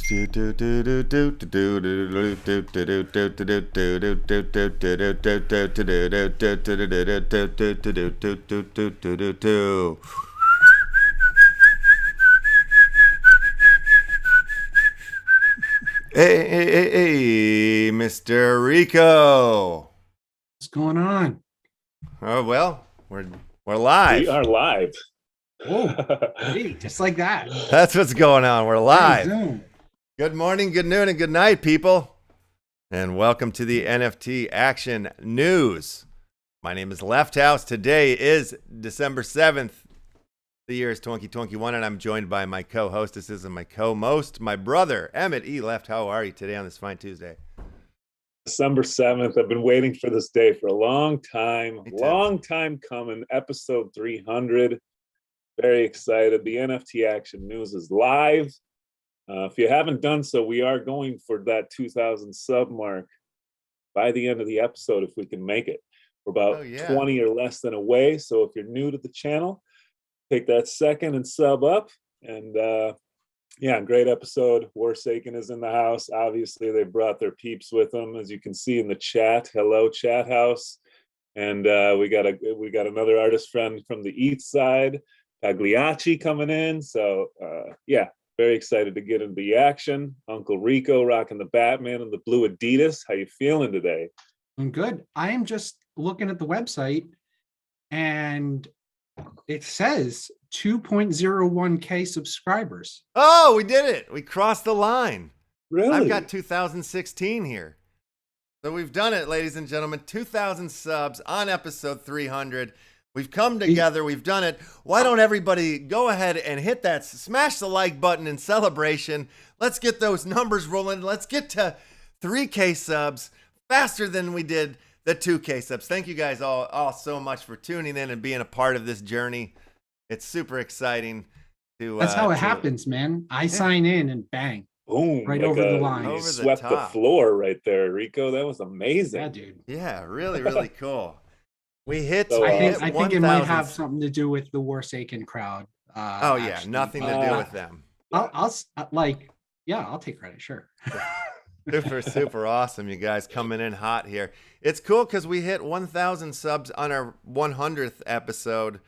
Hey, Mr. Rico. What's going on? Oh, well, we're live. We are live. Oh, hey, just like that. That's what's going on. We're live. Zoom. Good morning, good noon, and good night, people. And welcome to the NFT Action News. My name is LeftHousr. Today is December 7th. The year is 2021, and I'm joined by my co-hostesses and my co-most, my brother, Emmett E. Left. How are you today on this fine Tuesday? December 7th. I've been waiting for this day for a long time. Me too. Long time coming. Episode 300. Very excited. The NFT Action News is live. If you haven't done so, we are going for that 2,000 sub mark by the end of the episode, if we can make it. We're about 20 or less than away. So if you're new to the channel, take that second and sub up. And yeah, great episode. Warsaken is in the house. Obviously, they brought their peeps with them, as you can see in the chat. Hello, chat house. And we got another artist friend from the east side, Pagliacci, coming in. So yeah, very excited to get into the action. Uncle Rico rocking the Batman and the blue Adidas. How you feeling today? I'm good. I am just looking at the website, and it says 2.01K subscribers. Oh, we did it. We crossed the line. Really? I've got 2016 here. So we've done it, ladies and gentlemen. 2,000 subs on episode 300. We've come together. We've done it. Why don't everybody go ahead and hit that, smash the like button in celebration. Let's get those numbers rolling. Let's get to 3K subs faster than we did the 2K subs. Thank you guys all so much for tuning in and being a part of this journey. It's super exciting. That's how it happens, man. I sign in and bang. Boom. Right like over the line. You Over the swept the top. floor right there, Rico. That was amazing. Yeah, dude. Yeah, really, really cool. We hit. So, I think 1,000 it might have something to do with the Warsaken crowd. Oh yeah, actually. nothing to do with them. I'll take credit, sure. Super awesome, you guys coming in hot here. It's cool because we hit 1,000 subs on our 100th episode.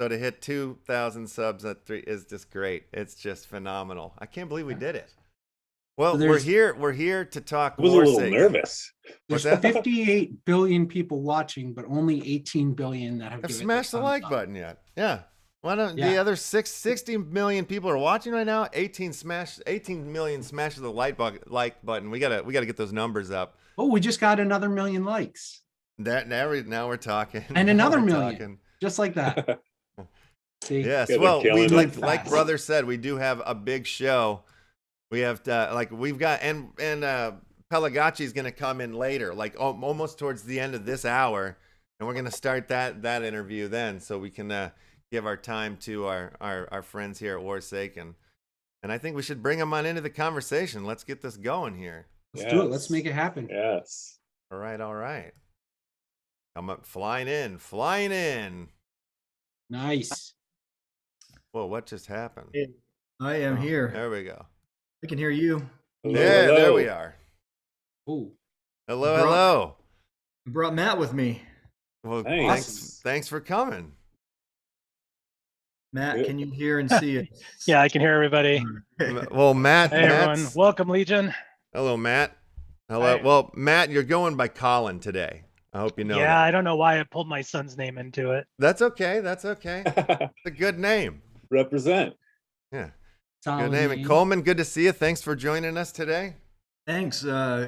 So to hit 2,000 subs at 3 is just great. It's just phenomenal. I can't believe we did it. Well, So we're here to talk. I was a little Warsaken. nervous. What's There's that? 58 billion people watching, but only 18 billion that have Have given smashed the thumbs like up. button yet? Yeah. Why don't the Yeah. other 60 million people are watching right now? 18 million smashes the like button. We gotta get those numbers up. Oh, we just got another million likes. Now we're talking. And Now another we're million. talking. Just like that. See? Yes. Yeah, they're Well, killing we it. like brother said, we do have a big show. We have we've got and Pagliacci is gonna come in later, like almost towards the end of this hour, and we're gonna start that interview then, so we can give our time to our friends here at Warsaken. And I think we should bring them on into the conversation. Let's get this going here. Let's do it. Let's make it happen. Yes. All right. Come up, flying in. Nice. Whoa, what just happened? I am here. There we go. I can hear you. Hello, Yeah, hello. there we are. Oh, Hello. I brought Matt with me. Well, Nice. thanks for coming. Matt, Good. can you hear and see it? Yeah, I can hear everybody. Well, Matt. Hey, everyone. Welcome, Legion. Hello, Matt. Hello. Hi. Well, Matt, you're going by Colin today. I hope you know Yeah, that. I don't know why I pulled my son's name into it. That's okay. It's a good name. Represent. Yeah. solid Good name. And Coleman, good to see you. Thanks for joining us today. Thanks.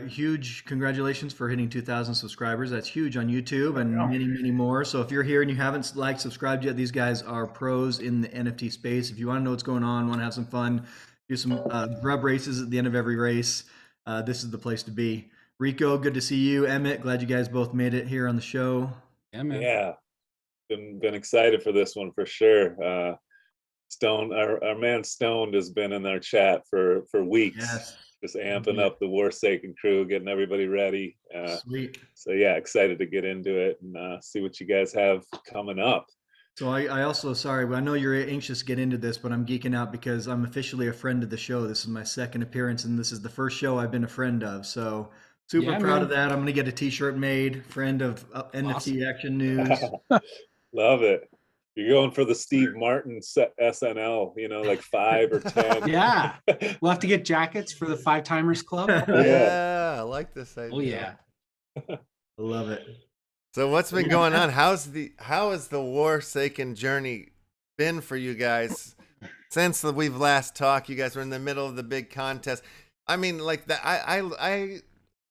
Huge congratulations for hitting 2,000 subscribers. That's huge on YouTube and many more. So if you're here and you haven't subscribed yet, these guys are pros in the NFT space. If you want to know what's going on, want to have some fun, do some grub races at the end of every race, this is the place to be. Rico, good to see you. Emmett, glad you guys both made it here on the show. Yeah, man. Yeah. Been excited for this one for sure. Stone, our man Stoned has been in our chat for weeks. Yes. Just amping up the Warsaken crew, getting everybody ready. Sweet. So yeah, excited to get into it and see what you guys have coming up. So I also, sorry, I know you're anxious to get into this, but I'm geeking out because I'm officially a friend of the show. This is my second appearance, and this is the first show I've been a friend of. So super Yeah, proud of man. that. I'm gonna get a T-shirt made. Friend of NFT Action News. Love it. You're going for the Steve Martin SNL, like 5 or 10. Yeah. We'll have to get jackets for the Five Timers Club. Yeah, I like this idea. Oh yeah. I love it. So what's been going on? How has the Warsaken journey been for you guys since we've last talked? You guys were in the middle of the big contest. I mean, like that. I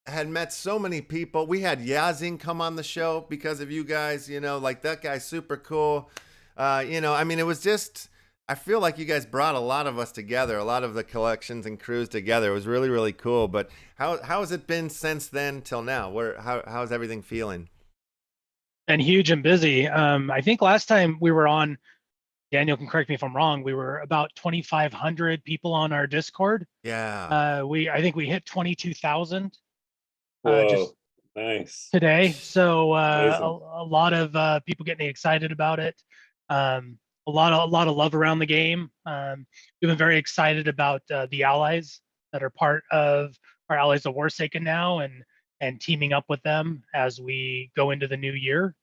had met so many people. We had Yazin come on the show because of you guys. Like that guy's super cool. I mean, it was just. I feel like you guys brought a lot of us together, a lot of the collections and crews together. It was really, really cool. But how has it been since then till now? How's everything feeling? And huge and busy. I think last time we were on, Daniel can correct me if I'm wrong, we were about 2,500 people on our Discord. Yeah. I think we hit 22,000 Whoa, just nice. today. So Amazing. a lot of people getting excited about it. A lot of love around the game. We've been very excited about the allies that are part of our Allies of Warsaken now, and teaming up with them as we go into the new year.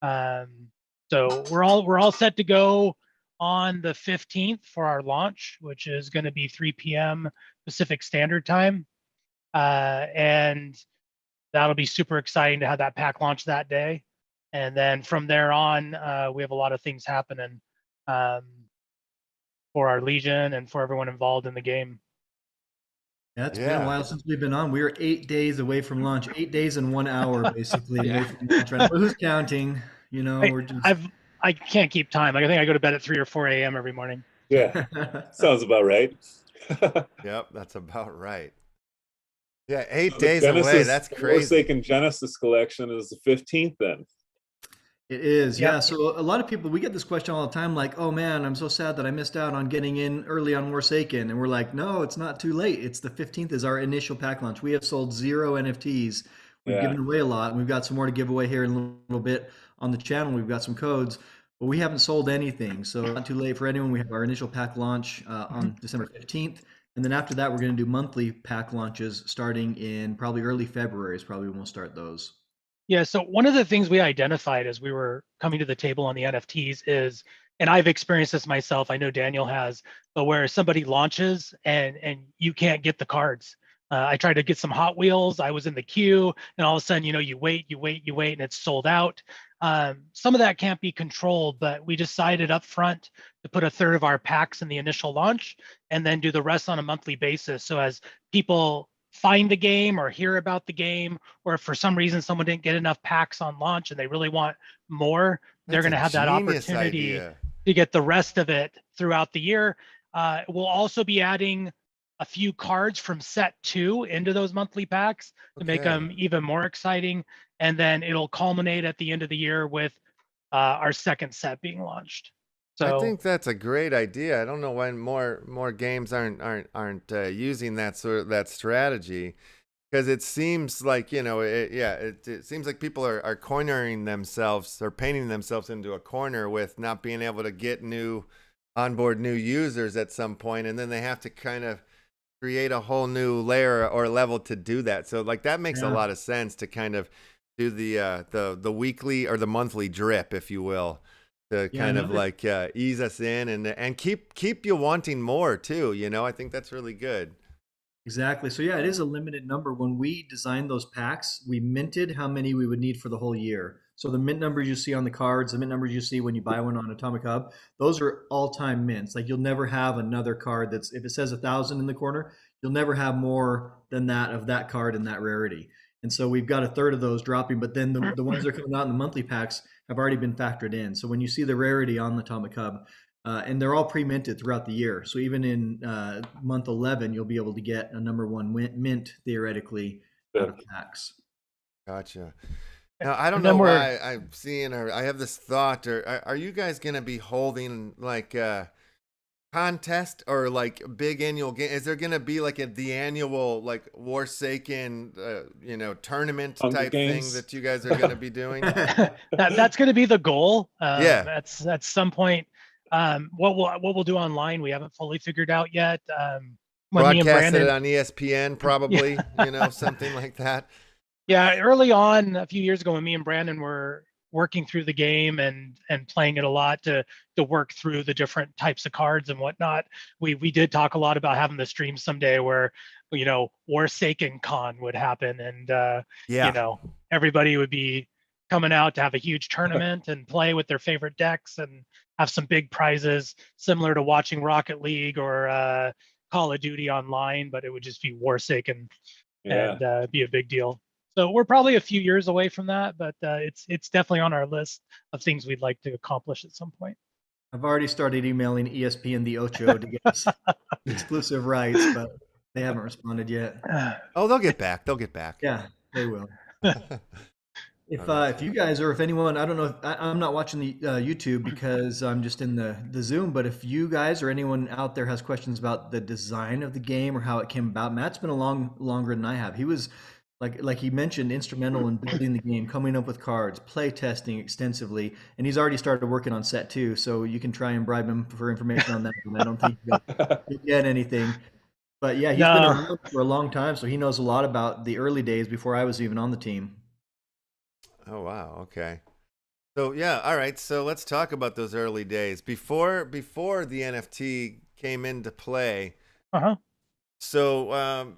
So we're all set to go on the 15th for our launch, which is going to be 3 p.m. Pacific Standard Time, and that'll be super exciting to have that pack launch that day. And then from there on, we have a lot of things happening for our Legion and for everyone involved in the game. Yeah, it's been a while since we've been on. We were 8 days away from launch, 8 days and 1 hour basically away from launch. But who's counting? We're just. I can't keep time. Like I think I go to bed at 3 or 4 a.m. every morning. Yeah, sounds about right. Yep, that's about right. Yeah, 8 days away. That's crazy. Warsaken Genesis collection is the 15th then. It is, Yep. yeah. So a lot of people, we get this question all the time, like, "Oh man, I'm so sad that I missed out on getting in early on Warsaken," and we're like, "No, it's not too late. It's the 15th is our initial pack launch. We have sold 0 NFTs. We've given away a lot, and we've got some more to give away here in a little bit on the channel. We've got some codes, but we haven't sold anything, so not too late for anyone. We have our initial pack launch on December 15th, and then after that, we're going to do monthly pack launches starting in probably early February is probably when we'll start those. Yeah, so one of the things we identified as we were coming to the table on the NFTs is, and I've experienced this myself, I know Daniel has, but where somebody launches and you can't get the cards. I tried to get some Hot Wheels, I was in the queue, and all of a sudden, you wait, and it's sold out. Some of that can't be controlled, but we decided up front to put 1/3 of our packs in the initial launch and then do the rest on a monthly basis. So as people find the game or hear about the game, or if for some reason someone didn't get enough packs on launch and they really want more, they're going to have that opportunity to get the rest of it throughout the year. We'll also be adding a few cards from set 2 into those monthly packs to make them even more exciting. And then it'll culminate at the end of the year with our second set being launched. So I think that's a great idea. I don't know why more games aren't using that strategy, because it seems like it seems like people are cornering themselves or painting themselves into a corner with not being able to get onboard new users at some point, and then they have to kind of create a whole new layer or level to do that. So like that makes a lot of sense to kind of do the weekly or the monthly drip, if you will, to kind of like ease us in and keep you wanting more too. I think that's really good. Exactly. So yeah, it is a limited number. When we designed those packs, we minted how many we would need for the whole year. So the mint numbers you see on the cards, the mint numbers you see when you buy one on Atomic Hub, those are all-time mints. Like you'll never have another card that's, if it says 1,000 in the corner, you'll never have more than that of that card in that rarity. And so we've got 1/3 of those dropping, but then the ones that are coming out in the monthly packs have already been factored in. So when you see the rarity on the Atomic Hub, and they're all pre-minted throughout the year. So even in month 11, you'll be able to get a #1 mint theoretically out of packs. Gotcha. Now, I don't know why I'm seeing, or I have this thought, or are you guys going to be holding like contest or like big annual game? Is there going to be like the annual like Warsaken, tournament Hunger type thing Games. that you guys are going to be doing? That's going to be the goal. Yeah. That's at some point. What we'll do online, we haven't fully figured out yet. When me and Broadcasted Brandon, it on ESPN, probably, something like that. yeah, early on a few years ago, when me and Brandon were working through the game and playing it a lot to work through the different types of cards and whatnot, we did talk a lot about having the stream someday where Warsaken Con would happen, and Yeah. everybody would be coming out to have a huge tournament and play with their favorite decks and have some big prizes, similar to watching Rocket League or Call of Duty online, but it would just be Warsaken Yeah. and be a big deal. So we're probably a few years away from that, but it's definitely on our list of things we'd like to accomplish at some point. I've already started emailing ESPN the Ocho to get us exclusive rights, but they haven't responded yet. Oh, they'll get back. They'll get back. Yeah, they will. If you guys, or if anyone, I don't know, I'm not watching the YouTube because I'm just in the Zoom, but if you guys or anyone out there has questions about the design of the game or how it came about, Matt's been along longer than I have. He was, like he mentioned, instrumental in building the game, coming up with cards, play testing extensively, and he's already started working on set 2, so you can try and bribe him for information on that, and I don't think you'll get anything. But yeah, he's been around for a long time, so he knows a lot about the early days before I was even on the team. Oh, wow. Okay. So, yeah. All right. So let's talk about those early days before the NFT came into play. Uh-huh. So,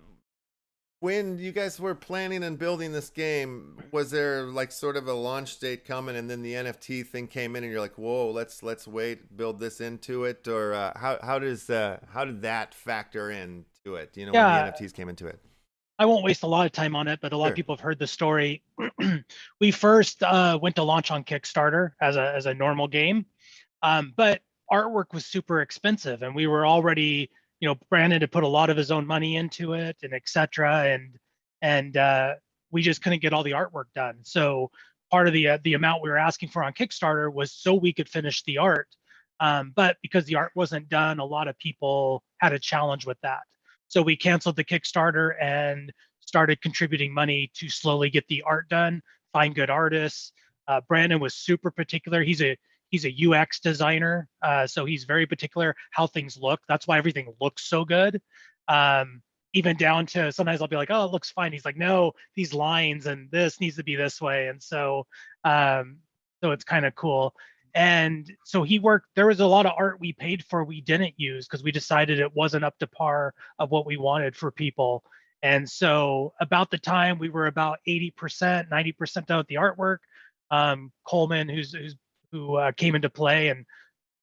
when you guys were planning and building this game, was there like sort of a launch date coming and then the NFT thing came in and you're like, whoa, let's wait, build this into it? Or how did that factor into it? When the NFTs came into it? I won't waste a lot of time on it, but a lot of people have heard the story. We first went to launch on Kickstarter as a normal game, but artwork was super expensive, and we were already, Brandon had put a lot of his own money into it, and etc. And we just couldn't get all the artwork done. So part of the amount we were asking for on Kickstarter was so we could finish the art, but because the art wasn't done, a lot of people had a challenge with that. So we canceled the Kickstarter and started contributing money to slowly get the art done, find good artists. Brandon was super particular. He's a UX designer, so he's very particular how things look. That's why everything looks so good. Even down to sometimes I'll be like, oh, it looks fine. He's like, no, these lines and this needs to be this way. And so it's kind of cool. And so he worked, there was a lot of art we paid for we didn't use because we decided it wasn't up to par of what we wanted for people. And so about the time we were about 80%, 90% done with the artwork, Coleman, who came into play and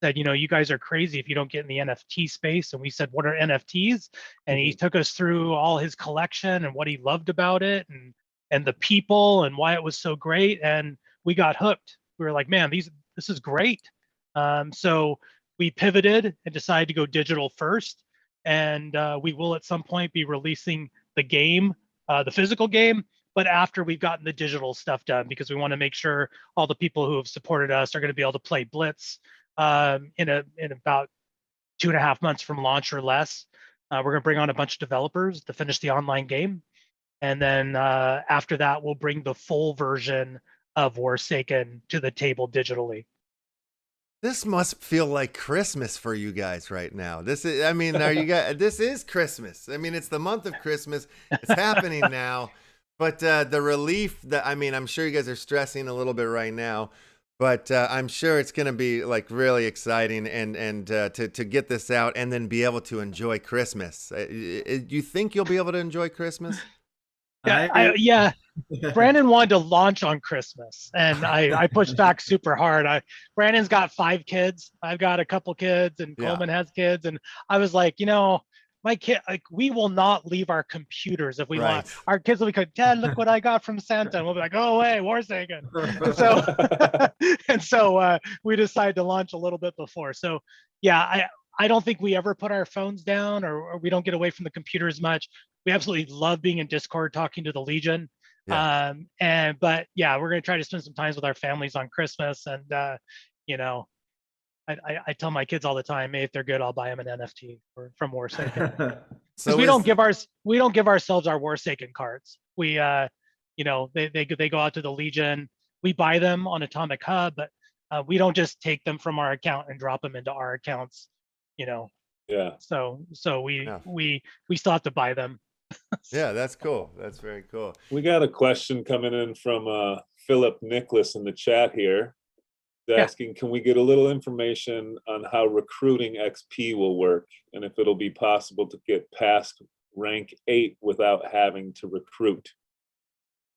said, you guys are crazy if you don't get in the NFT space. And we said, what are NFTs? And he took us through all his collection and what he loved about it and the people and why it was so great. And we got hooked. We were like, man, this is great. So we pivoted and decided to go digital first. And we will at some point be releasing the game, the physical game, but after we've gotten the digital stuff done, because we want to make sure all the people who have supported us are going to be able to play Blitz in about 2.5 months from launch or less. We're going to bring on a bunch of developers to finish the online game. And then after that, we'll bring the full version of Warsaken to the table digitally. This must feel like Christmas for you guys right now. This is Christmas. I mean, it's the month of Christmas. It's happening now. But the relief I'm sure you guys are stressing a little bit right now, but I'm sure it's going to be like really exciting and to get this out and then be able to enjoy Christmas. You think you'll be able to enjoy Christmas? Yeah. Brandon wanted to launch on Christmas, and I pushed back super hard. Brandon's got 5 kids. I've got a couple kids, and Coleman has kids, and I was like, my kid, like, we will not leave our computers if we want. Our kids will be like, Dad, look what I got from Santa, and we'll be like, go away, Warsaken. So we decided to launch a little bit before. So yeah, I don't think we ever put our phones down or we don't get away from the computer as much. We absolutely love being in Discord, talking to the Legion. Yeah. But yeah, we're going to try to spend some time with our families on Christmas and, I tell my kids all the time, hey, if they're good, I'll buy them an NFT from Warsaken. Because So we is don't give ourselves our Warsaken cards. We you know, they go out to the Legion. We buy them on Atomic Hub, but we don't just take them from our account and drop them into our accounts, you know. Yeah. So Yeah. we still have to buy them. Yeah, that's cool. That's very cool. We got a question coming in from Philip Nicholas in the chat here. He's Yeah. asking, can we get a little information on how recruiting XP will work and if it'll be possible to get past rank 8 without having to recruit?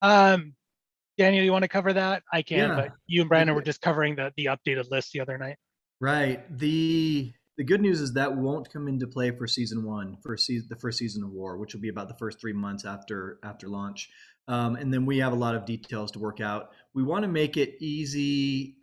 Daniel, you want to cover that? I can, Yeah. but you and Brandon were just covering the updated list the other night. Right. The good news is that won't come into play for season 1, the first season of War, which will be about the first 3 months after launch. And then we have a lot of details to work out. We want to make it easy,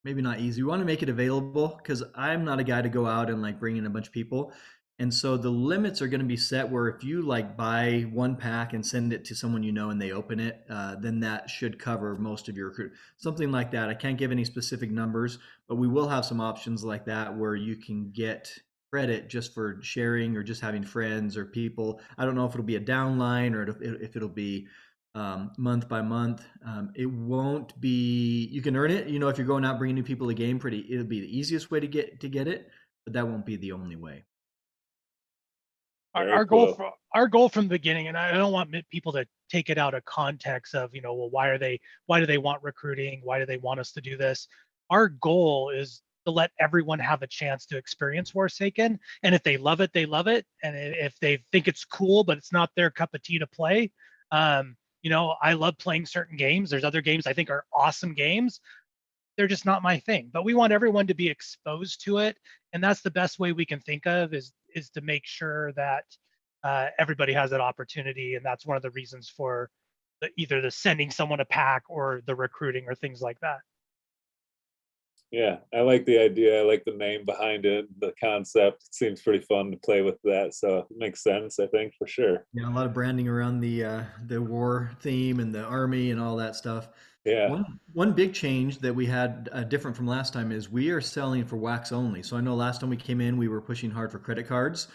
maybe not easy. We want to make it available because I'm not a guy to go out and like bring in a bunch of people. And so the limits are going to be set where if you like buy one pack and send it to someone you know and they open it, then that should cover most of your recruit. Something like that. I can't give any specific numbers, but we will have some options like that where you can get credit just for sharing or just having friends or people. I don't know if it'll be a downline or if it'll be month by month. It won't be, you can earn it, you know, if you're going out bringing new people to the game, it'll be the easiest way to get it, but that won't be the only way. Our goal from the beginning, and I don't want people to take it out of context of, you know, well, why do they want recruiting? Why do they want us to do this? Our goal is to let everyone have a chance to experience Warsaken. And if they love it, they love it. And if they think it's cool, but it's not their cup of tea to play, you know, I love playing certain games. There's other games I think are awesome games. They're just not my thing, but we want everyone to be exposed to it. And that's the best way we can think of is to make sure that everybody has that opportunity. And that's one of the reasons for either the sending someone a pack or the recruiting or things like that. Yeah, I like the idea. I like the name behind it, the concept. It seems pretty fun to play with that. So it makes sense, I think, for sure. Yeah, a lot of branding around the war theme and the army and all that stuff. Yeah. One big change that we had different from last time is we are selling for wax only. So I know last time we came in, we were pushing hard for credit cards.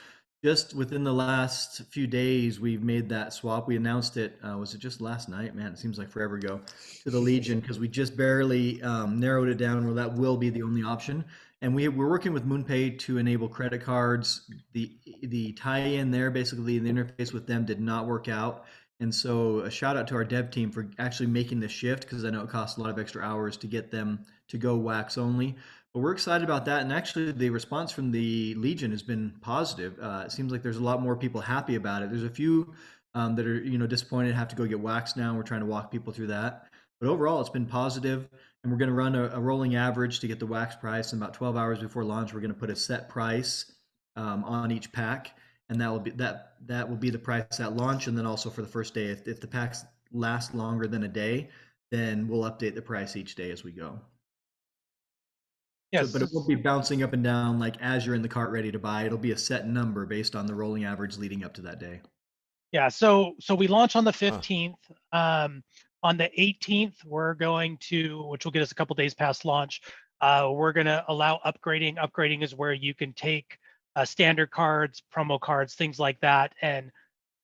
Just within the last few days, we've made that swap. We announced it, was it just last night? Man, it seems like forever ago, to the Legion, because we just barely narrowed it down where that will be the only option. And we're working with MoonPay to enable credit cards. The tie-in there, basically the interface with them did not work out. And so a shout out to our dev team for actually making the shift, because I know it costs a lot of extra hours to get them to go wax only. But we're excited about that. And actually the response from the Legion has been positive. It seems like there's a lot more people happy about it. There's a few that are, you know, disappointed, have to go get waxed now. We're trying to walk people through that. But overall, it's been positive. And we're going to run a rolling average to get the wax price. And about 12 hours before launch, we're going to put a set price on each pack. And that will be the price at launch. And then also for the first day, if the packs last longer than a day, then we'll update the price each day as we go. Yes. So, but it won't be bouncing up and down like as you're in the cart ready to buy. It'll be a set number based on the rolling average leading up to that day. Yeah, so we launch on the 15th. On the 18th, we're going to, which will get us a couple days past launch, we're going to allow upgrading. Upgrading is where you can take standard cards, promo cards, things like that, and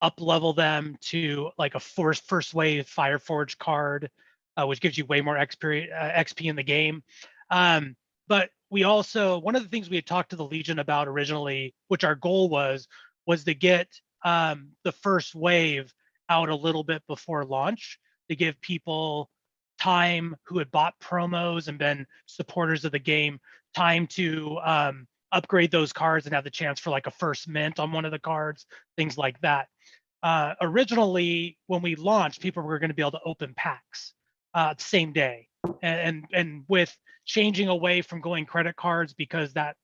up level them to like a first wave Fireforge card, which gives you way more XP in the game. But we also, one of the things we had talked to the Legion about originally, which our goal was to get the first wave out a little bit before launch to give people time who had bought promos and been supporters of the game time to upgrade those cards and have the chance for like a first mint on one of the cards, things like that. Originally, when we launched, people were going to be able to open packs the same day, and with changing away from going credit cards because that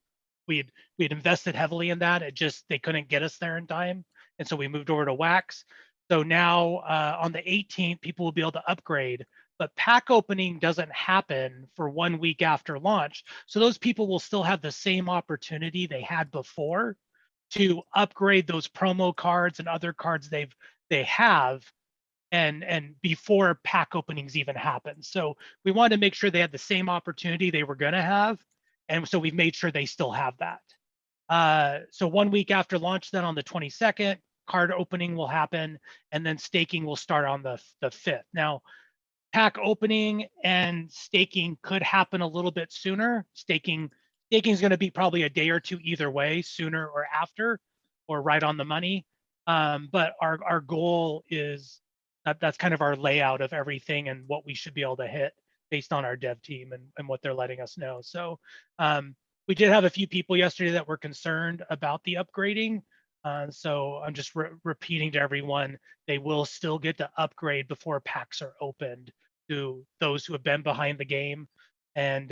we had invested heavily in that, they couldn't get us there in time, and so we moved over to wax. So now on the 18th, people will be able to upgrade, but pack opening doesn't happen for 1 week after launch. So those people will still have the same opportunity they had before to upgrade those promo cards and other cards they have, and before pack openings even happen. So we wanted to make sure they had the same opportunity they were going to have, And so we've made sure they still have that. So 1 week after launch, then on the 22nd, card opening will happen, and then staking will start on the 5th. Now, pack opening and staking could happen a little bit sooner. Staking is going to be probably a day or two either way, sooner or after, or right on the money. But our goal is that's kind of our layout of everything and what we should be able to hit based on our dev team and what they're letting us know. So we did have a few people yesterday that were concerned about the upgrading. So I'm just repeating to everyone, they will still get to upgrade before packs are opened to those who have been behind the game. And,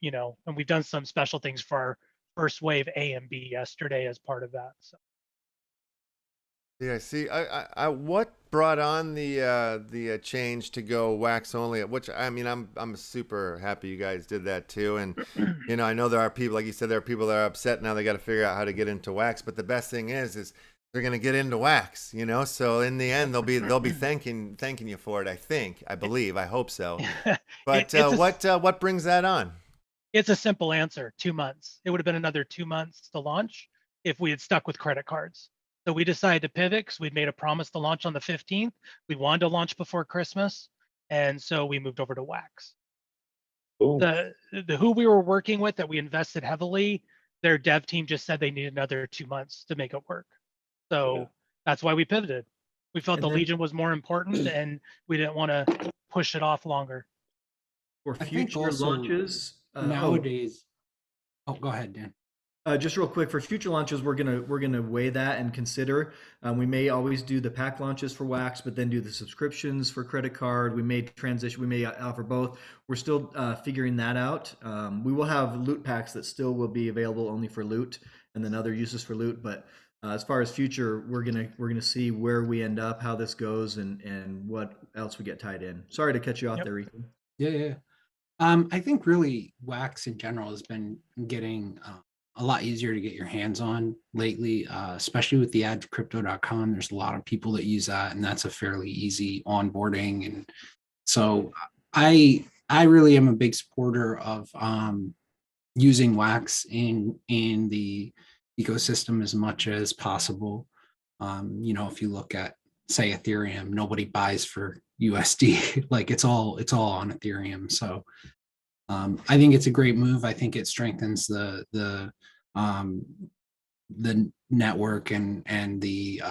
you know, and we've done some special things for our first wave A and B yesterday as part of that. So. Yeah, see, I what brought on the change to go wax only? Which I mean, I'm super happy you guys did that too. And you know, I know there are people, like you said, there are people that are upset now. They got to figure out how to get into wax. But the best thing is they're gonna get into wax. You know, so in the end, they'll be thanking you for it. I believe, I hope so. But what brings that on? It's a simple answer: 2 months. It would have been another 2 months to launch if we had stuck with credit cards. So we decided to pivot because we'd made a promise to launch on the 15th. We wanted to launch before Christmas. And so we moved over to wax. Cool. The who we were working with that we invested heavily, their dev team just said they need another 2 months to make it work. So that's why we pivoted. We felt the Legion was more important and we didn't want to push it off longer. For I think future also launches, nowadays. Oh, go ahead, Dan. Just real quick, for future launches, we're gonna weigh that and consider. We may always do the pack launches for Wax, but then do the subscriptions for credit card. We may transition. We may offer both. We're still figuring that out. We will have loot packs that still will be available only for loot, and then other uses for loot. But as far as future, we're gonna see where we end up, how this goes, and what else we get tied in. Sorry to cut you off there, Ethan. Yeah. I think really Wax in general has been getting a lot easier to get your hands on lately, especially with the add to crypto.com. There's a lot of people that use that, and that's a fairly easy onboarding. And so I really am a big supporter of using Wax in the ecosystem as much as possible. You know, if you look at, say, Ethereum, nobody buys for USD. Like it's all on Ethereum. So I think it's a great move. I think it strengthens the network and the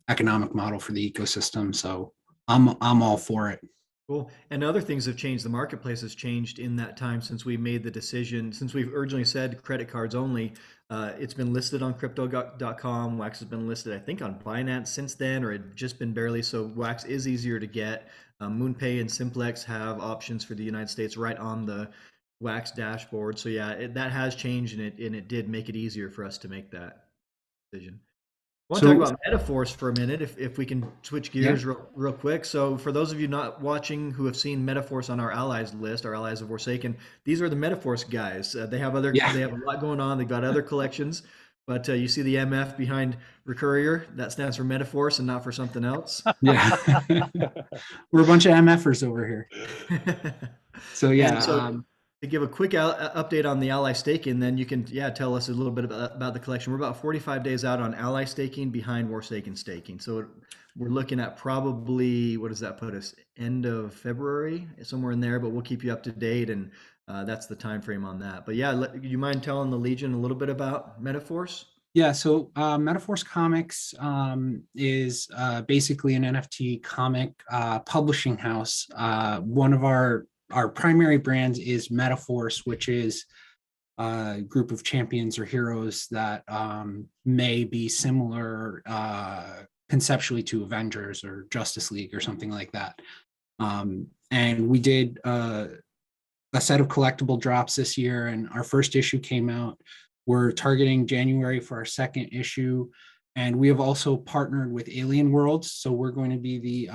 economic model for the ecosystem. So I'm all for it. Cool. And other things have changed. The marketplace has changed in that time since we made the decision. Since we've originally said credit cards only, it's been listed on crypto.com. Wax has been listed, I think, on Binance since then, or it just been barely. So Wax is easier to get. MoonPay and Simplex have options for the United States right on the Wax dashboard. So yeah, that has changed, and it did make it easier for us to make that decision. I want to talk about Metaforce for a minute, if we can switch gears real quick. So for those of you not watching who have seen Metaforce on our allies list, our allies of Warsaken, these are the Metaforce guys. They have they have a lot going on. They've got other collections, but you see the MF behind Recurrier. That stands for Metaforce and not for something else. Yeah, we're a bunch of MFers over here. So yeah. To give a quick update on the ally staking, then you can tell us a little bit about the collection. We're about 45 days out on ally staking behind Warsaken staking. So we're looking at probably, what does that put us? End of February, somewhere in there, but we'll keep you up to date, and that's the time frame on that. But yeah, you mind telling the Legion a little bit about Metaforce? Yeah, so Metaforce Comics is basically an NFT comic publishing house. One of our primary brands is Metaforce, which is a group of champions or heroes that may be similar conceptually to Avengers or Justice League or something like that. And we did a set of collectible drops this year, and our first issue came out. We're targeting January for our second issue. And we have also partnered with Alien Worlds. So we're going to be the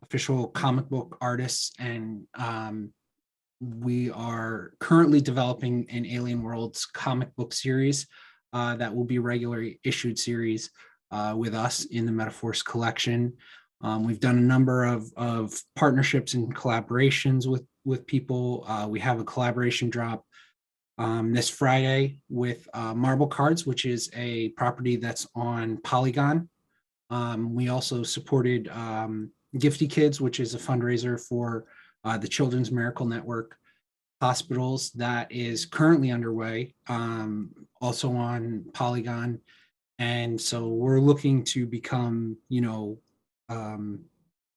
official comic book artists, and we are currently developing an Alien Worlds comic book series that will be a regularly issued series with us in the Metaforce collection. We've done a number of partnerships and collaborations with people. We have a collaboration drop this Friday with Marble Cards, which is a property that's on Polygon. We also supported Gifty Kids, which is a fundraiser for the Children's Miracle Network hospitals that is currently underway, also on Polygon. And so we're looking to become,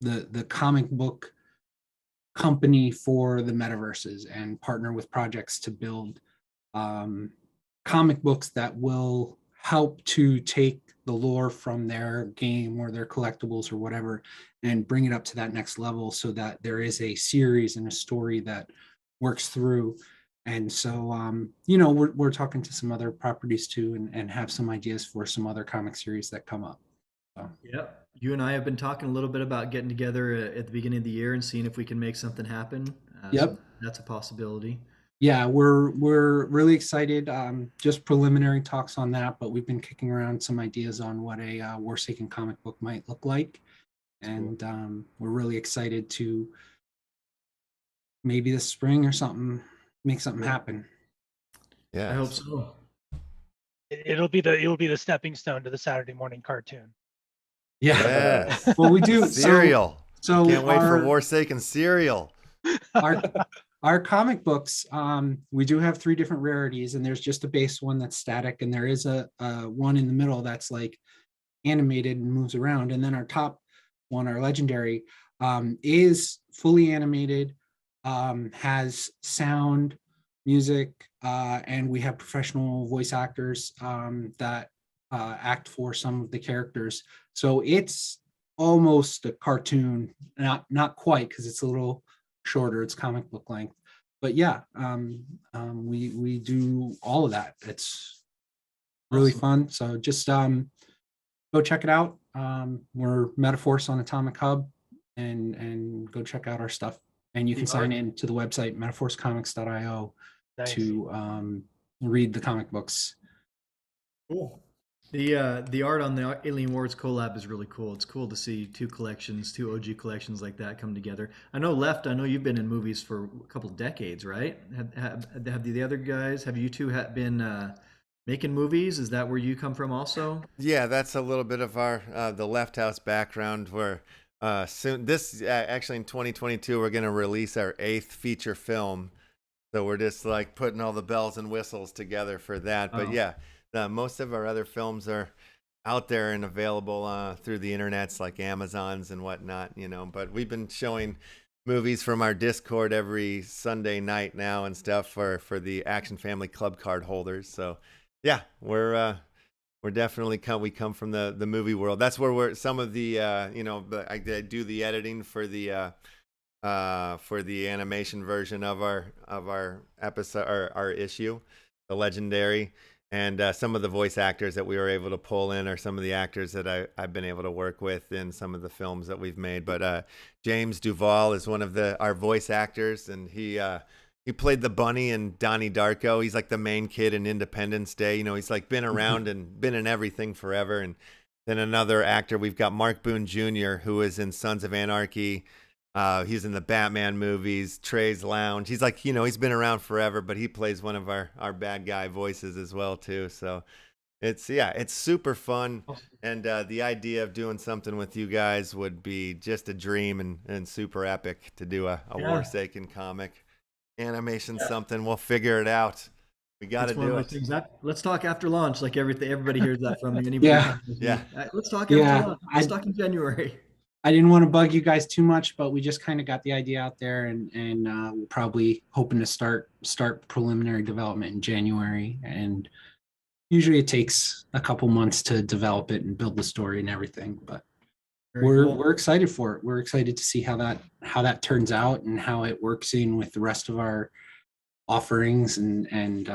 the comic book company for the metaverses and partner with projects to build comic books that will help to take the lore from their game or their collectibles or whatever and bring it up to that next level so that there is a series and a story that works through. And so, we're talking to some other properties too, and have some ideas for some other comic series that come up. So. Yep. You and I have been talking a little bit about getting together at the beginning of the year and seeing if we can make something happen. Yep. So that's a possibility. Yeah, we're really excited. Just preliminary talks on that, but we've been kicking around some ideas on what a Warsaken comic book might look like, and we're really excited to maybe this spring or something make something happen. Yeah, I hope so. It'll be the stepping stone to the Saturday morning cartoon. Yeah. Yes. Well, we do Cereal. So Can't wait for our- Warsaken cereal. Our comic books, we do have 3 different rarities, and there's just a base one that's static, and there is a one in the middle that's like animated and moves around. And then our top one, our legendary, is fully animated, has sound, music, and we have professional voice actors that act for some of the characters. So it's almost a cartoon, not quite, because it's a little shorter, it's comic book length, but yeah, we do all of that. It's really fun. So just go check it out. We're Metaforce on Atomic Hub, and go check out our stuff. And you can sign in to the website metaforcecomics.io Nice. to read the comic books. Cool. The art on the Alien Wars collab is really cool. It's cool to see 2 OG collections like that come together. I know I know you've been in movies for a couple decades, right? Have the other guys, have you two been making movies? Is that where you come from also? Yeah, that's a little bit of our the LeftHousr background. Where soon actually in 2022 we're going to release our 8th feature film. So we're just like putting all the bells and whistles together for that. But yeah. Most of our other films are out there and available through the internets, like Amazon's and whatnot, But we've been showing movies from our Discord every Sunday night now and stuff for the Action Family Club card holders. So yeah, we're definitely we come from the movie world. That's where we're some of the I do the editing for the animation version of our episode or our issue, the legendary. And some of the voice actors that we were able to pull in are some of the actors that I've been able to work with in some of the films that we've made. But James Duvall is one of our voice actors, and he played the bunny in Donnie Darko. He's like the main kid in Independence Day. He's like been around and been in everything forever. And then another actor, we've got Mark Boone Jr., who is in Sons of Anarchy. He's in the Batman movies, Trey's Lounge. He's like, he's been around forever, but he plays one of our bad guy voices as well too. So it's super fun. And the idea of doing something with you guys would be just a dream and super epic to do a Warsaken comic animation, something. We'll figure it out. We got to do it. Let's talk after launch, like everybody hears that from me. Yeah. Let's talk after launch. Let's talk in January. I didn't want to bug you guys too much, but we just kind of got the idea out there, and we're probably hoping to start preliminary development in January. And usually it takes a couple months to develop it and build the story and everything. But we're excited for it. We're excited to see how that turns out and how it works in with the rest of our offerings. And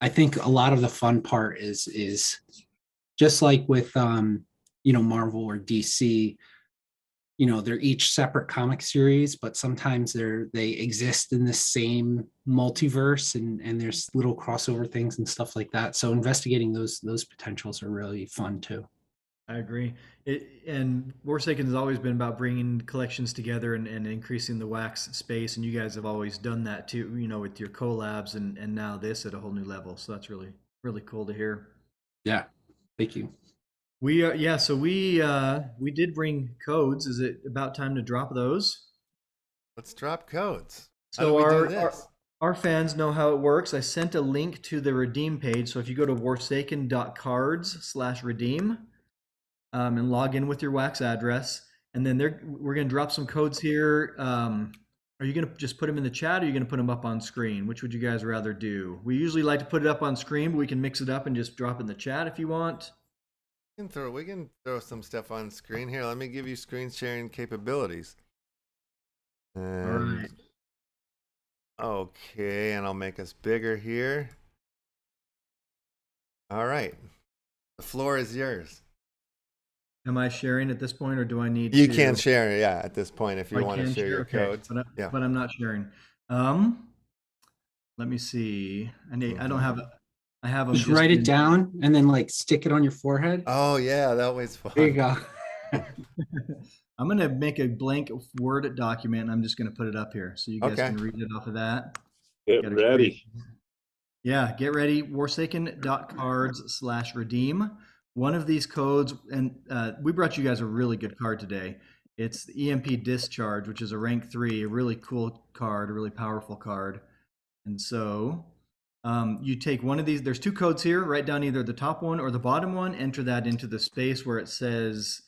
I think a lot of the fun part is just like with Marvel or DC, they're each separate comic series, but sometimes they exist in the same multiverse, and there's little crossover things and stuff like that. So investigating those potentials are really fun too. I agree. And Warsaken has always been about bringing collections together and increasing the wax space. And you guys have always done that too, with your collabs and now this at a whole new level. So that's really, really cool to hear. Yeah. Thank you. We so we did bring codes. Is it about time to drop those? Let's drop codes. How So do we do this? our fans know how it works. I sent a link to the redeem page. So if you go to warsaken.cards/redeem and log in with your wax address, and then we're going to drop some codes here. Are you going to just put them in the chat, or are you going to put them up on screen? Which would you guys rather do? We usually like to put it up on screen, but we can mix it up and just drop it in the chat if you want. We can throw some stuff on screen here. Let me give you screen sharing capabilities. All And, right. okay, and I'll make us bigger here. All right. The floor is yours. Am I sharing at this point, or do I need You to? can share, yeah, at this point if you I want to can share your okay, codes. Yeah. but I'm not sharing. Let me see. I don't have. I have them. Just write it down and then like stick it on your forehead. Oh yeah, that was fun. There you go. I'm going to make a blank Word document, and I'm just going to put it up here so you guys Okay. can read it off of that. Get Gotta ready. Yeah, get ready. Warsaken.cards/redeem. One of these codes, and we brought you guys a really good card today. It's the EMP Discharge, which is a rank 3, a really cool card, a really powerful card. And so you take one of these. There's 2 codes here. Write down either the top one or the bottom one. Enter that into the space where it says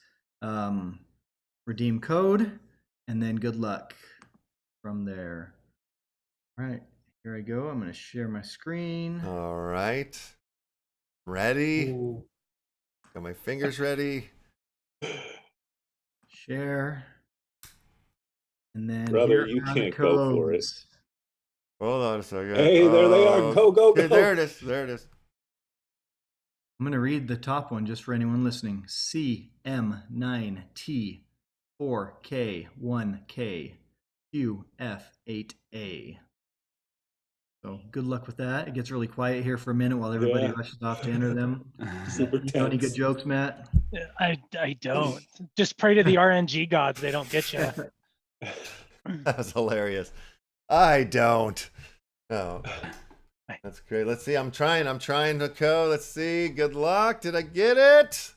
redeem code, and then good luck from there. All right, here I go. I'm going to share my screen. All right. Ready? Ooh. Got my fingers ready. Share. And then Brother, here you are the can't go for it. codes. Hold on a second. Hey, there they are. Go, go, Okay, go. there it is. There it is. I'm going to read the top one just for anyone listening. CM9T4K1K QF8A. So good luck with that. It gets really quiet here for a minute while everybody Yeah. rushes off to enter them. Super You know any good tense. jokes, Matt? I don't. Just pray to the RNG gods; they don't get you. That was hilarious. I don't. No. That's great. Let's see. I'm trying to code. Let's see. Good luck. Did I get it?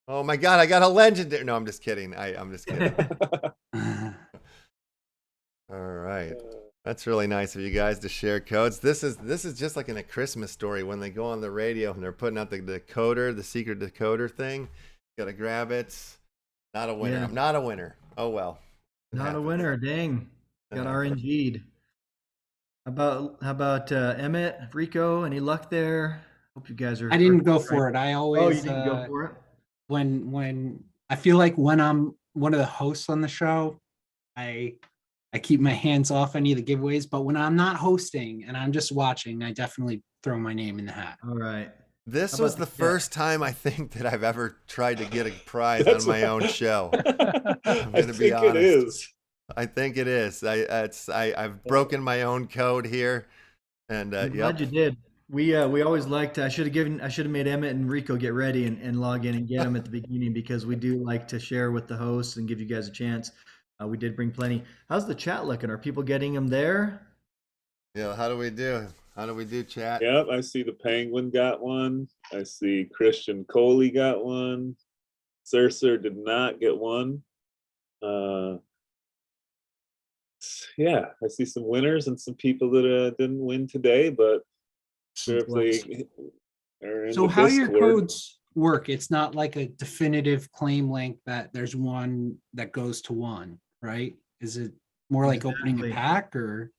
Oh my god, I got a legendary. No, I'm just kidding. I'm just kidding. All right. That's really nice of you guys to share codes. This is just like in a Christmas story when they go on the radio and they're putting out the decoder, the secret decoder thing. You gotta grab it. Not a winner. Yeah. I'm not a winner. Oh well. It Not a happens. winner. Dang. Got Yeah. RNG'd. How about Emmett, Rico? Any luck there? Hope you guys are. I didn't go for it. I always Oh, you didn't go for it? when I feel like when I'm one of the hosts on the show, I keep my hands off any of the giveaways, but when I'm not hosting and I'm just watching, I definitely throw my name in the hat. All right. This How was about the the first time I think that I've ever tried to get a prize That's on my own show. I gonna be think it honest. is. I think it is. I've broken my own code here, and I'm yep. glad you did. We always liked. I should have made Emmett and Rico get ready and log in and get them at the beginning because we do like to share with the hosts and give you guys a chance. We did bring plenty. How's the chat looking? Are people getting them there? Yeah. How do we do? Chat? Yep, I see the Penguin got one. I see Christian Coley got one. Cercer did not get one. Yeah, I see some winners and some people that didn't win today, but sure if they are in So the how your Discord. codes work? It's not like a definitive claim link that there's one that goes to one, right? Is it more like opening a Exactly. pack or?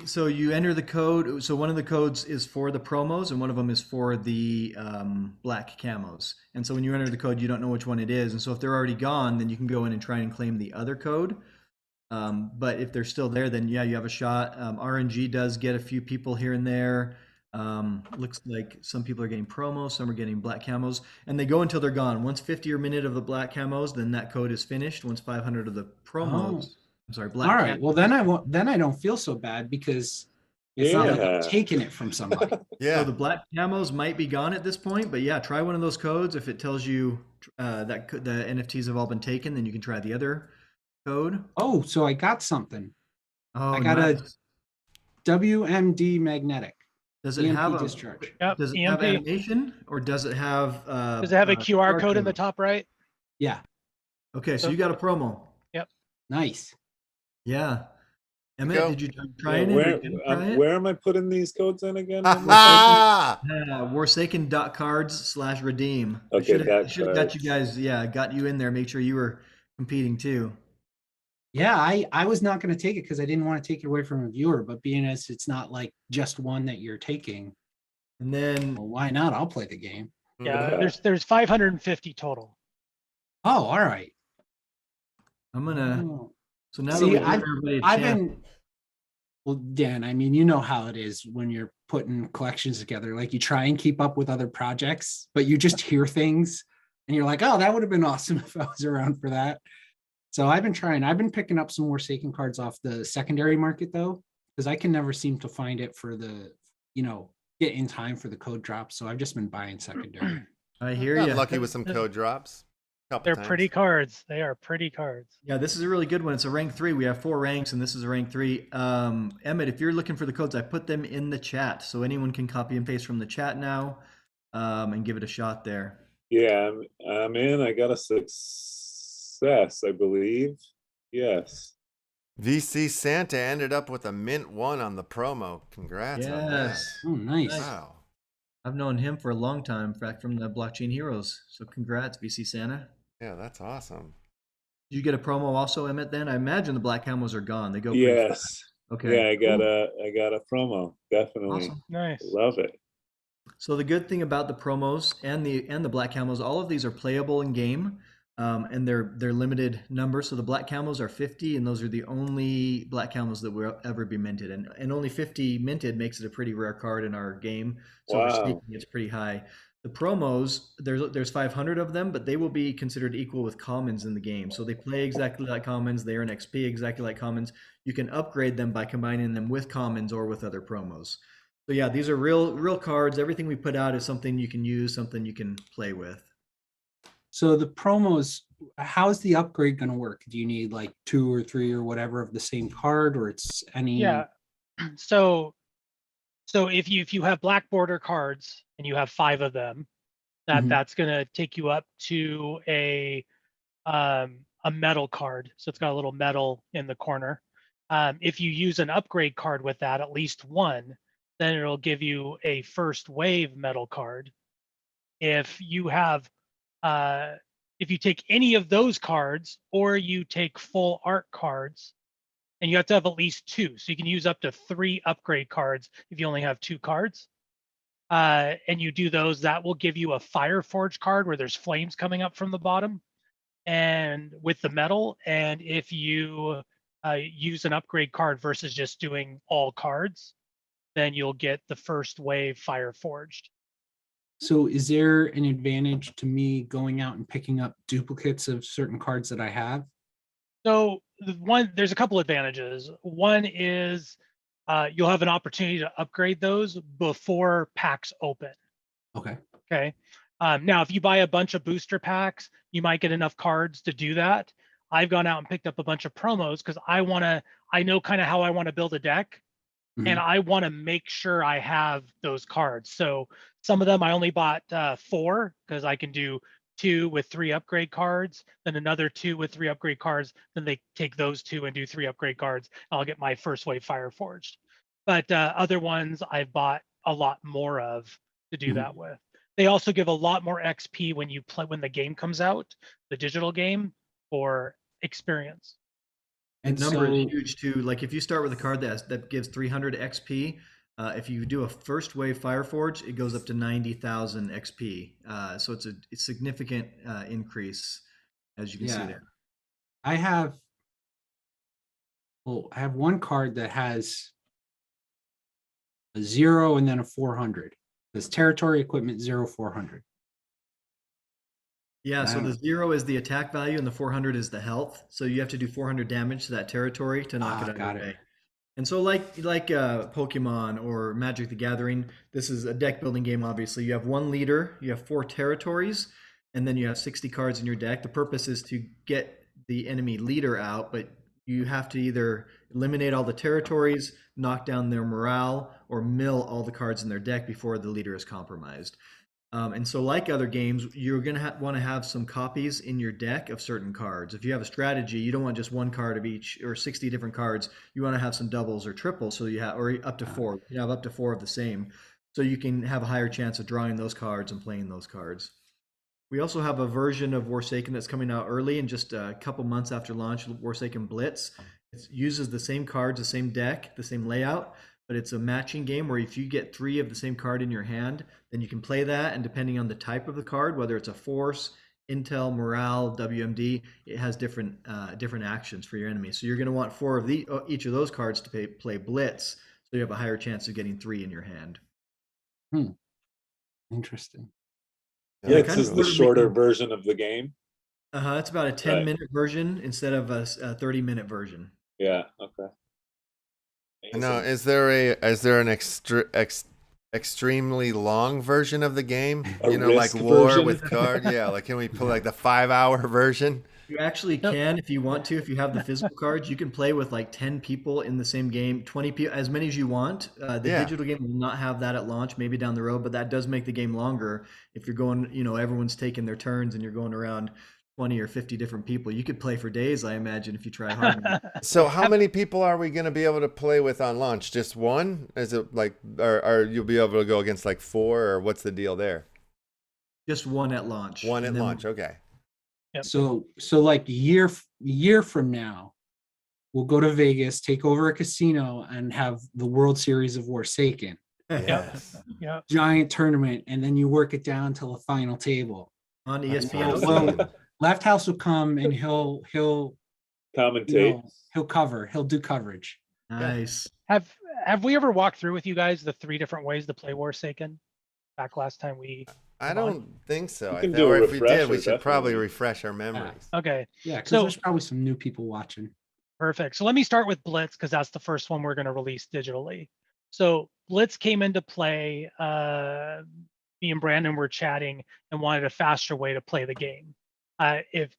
So you enter the code. So one of the codes is for the promos, and one of them is for the black camos. And so when you enter the code, you don't know which one it is. And so if they're already gone, then you can go in and try and claim the other code. But if they're still there, then yeah, you have a shot. RNG does get a few people here and there. Looks like some people are getting promos, some are getting black camos, and they go until they're gone. Once 50 or minute of the black camos, then that code is finished. Once 500 of the promos, I'm sorry, black. All right. camos. Well, then I don't feel so bad because It's not like Yeah. I'm taking it from somebody. Yeah. So the black camos might be gone at this point, but yeah, try one of those codes. If it tells you that the NFTs have all been taken, then you can try the other code. Oh, so I got something. Oh, I got nice. a WMD magnetic Does it EMP have a discharge. Yep. does it EMP. have animation, or does it have Does it have a QR code in the top right? Yeah, Okay, so you got a promo. nice. Yeah. Emmett, Go. did you Yeah, try it? where am I putting these codes in again? Ah, Warsaken.cards/redeem. Okay, I should have got you cards. guys, got you in there, make sure you were competing too. Yeah, I was not going to take it because I didn't want to take it away from a viewer, but being as it's not like just one that you're taking, And then well, why not? I'll play the game. Yeah, there's 550 total. Oh, all right. I'm gonna, Oh. so now See, that we've given everybody a I've chance, been, well, Dan, I mean, you know how it is when you're putting collections together. Like you try and keep up with other projects, but you just hear things and you're like, oh, that would have been awesome if I was around for that. So I've been picking up some more Warsaken cards off the secondary market though, because I can never seem to find it for the, get in time for the code drop. So I've just been buying secondary. I hear got you. lucky with some code drops. Couple They're times. pretty cards. They are pretty cards. Yeah, this is a really good one. It's a rank 3. We have 4 ranks, and this is a rank 3. Emmett, if you're looking for the codes, I put them in the chat, so anyone can copy and paste from the chat now, and give it a shot there. Yeah, I'm in. I got a success, I believe. Yes. VC Santa ended up with a mint 1 on the promo. Congrats on that. Yes. Oh, nice. Wow. I've known him for a long time, in fact, from the Blockchain Heroes. So congrats, VC Santa. Yeah, that's awesome. Did you get a promo also, Emmett? Then I imagine the black camos are gone. They go pretty Yes. fast. Okay. Yeah, I got a promo. Definitely. Awesome. Nice. Love it. So the good thing about the promos and the black camos, all of these are playable in game, and they're limited numbers. So the black camos are 50, and those are the only black camos that will ever be minted. And only 50 minted makes it a pretty rare card in our game. So our Wow. staking it's pretty high. The promos, there's 500 of them, but they will be considered equal with commons in the game. So they play exactly like commons. They earn XP exactly like commons. You can upgrade them by combining them with commons or with other promos. So yeah, these are real cards. Everything we put out is something you can use, something you can play with. So the promos, how's the upgrade going to work? Do you need like 2 or 3 or whatever of the same card, or it's any? Yeah. So if you have black border cards and you have 5 of them, Mhm. that's going to take you up to a metal card. So it's got a little metal in the corner. If you use an upgrade card with that, at least one, then it'll give you a first wave metal card. If you have if you take any of those cards, or you take full art cards, and you have to have at least 2, so you can use up to 3 upgrade cards if you only have 2 cards, and you do those, that will give you a Fireforge card where there's flames coming up from the bottom and with the metal. And if you use an upgrade card versus just doing all cards, then you'll get the first wave Fireforged. So is there an advantage to me going out and picking up duplicates of certain cards that I have? So there's a couple advantages. One is you'll have an opportunity to upgrade those before packs open. Okay. Okay. Now, if you buy a bunch of booster packs, you might get enough cards to do that. I've gone out and picked up a bunch of promos because I know kind of how I want to build a deck. And I want to make sure I have those cards. So some of them I only bought 4 because I can do 2 with 3 upgrade cards, then another 2 with 3 upgrade cards. Then they take those 2 and do 3 upgrade cards. I'll get my first wave Fireforged. But other ones I've bought a lot more of to do that with. They also give a lot more XP when you play when the game comes out, the digital game, for experience. And number so, is huge too. Like if you start with a card that gives 300 XP, if you do a first wave Fireforge, it goes up to 90,000 XP. So it's a significant increase, as you can see there. I have one card that has a 0 and then a 400. This territory equipment 0-400. Yeah, so the 0 is the attack value and the 400 is the health. So you have to do 400 damage to that territory to knock it out of the way. And so like Pokemon or Magic the Gathering, this is a deck building game, obviously. You have one leader, you have 4 territories, and then you have 60 cards in your deck. The purpose is to get the enemy leader out, but you have to either eliminate all the territories, knock down their morale, or mill all the cards in their deck before the leader is compromised. And so, like other games, you're going to want to have some copies in your deck of certain cards. If you have a strategy, you don't want just one card of each or 60 different cards. You want to have some doubles or triples, so you have, or up to 4. You have up to 4 of the same, so you can have a higher chance of drawing those cards and playing those cards. We also have a version of Warsaken that's coming out early, in just a couple months after launch, Warsaken Blitz. It uses the same cards, the same deck, the same layout, but it's a matching game where if you get 3 of the same card in your hand, then you can play that, and depending on the type of the card, whether it's a force, intel, morale, WMD, it has different actions for your enemy. So you're going to want 4 of each of those cards to play Blitz, so you have a higher chance of getting 3 in your hand. Interesting. Yeah, this is the shorter version of the game. It's about a 10-minute version instead of a 30-minute version. Yeah. Okay. Now, is there an extremely long version of the game? Like war version? with card. Yeah, like can we play like the 5-hour version? You actually can, if you want to. If you have the physical cards, you can play with like 10 people in the same game, 20 people, as many as you want. The digital game will not have that at launch, maybe down the road, but that does make the game longer. If you're going, everyone's taking their turns and you're going around 20 or 50 different people, you could play for days, I imagine, if you try hard enough. So how many people are we going to be able to play with on launch? Just one? Is it like, or you'll be able to go against like 4, or what's the deal there? Just one at launch. One at launch, okay. Yep. So like year from now, we'll go to Vegas, take over a casino, and have the World Series of Warsaken. Yes. Yeah. Giant tournament, and then you work it down till the final table. On ESPN. Well, LeftHousr will come and he'll Commentate. He'll do coverage. Nice. Have we ever walked through with you guys the 3 different ways to play Warsaken? Back last time I don't think so. We can do or a if we did, we refresher, should probably definitely. refresh our memories. Okay. Yeah, because So- there's probably some new people watching. Perfect. So let me start with Blitz, because that's the first one we're going to release digitally. So Blitz came into play. Me and Brandon were chatting and wanted a faster way to play the game. If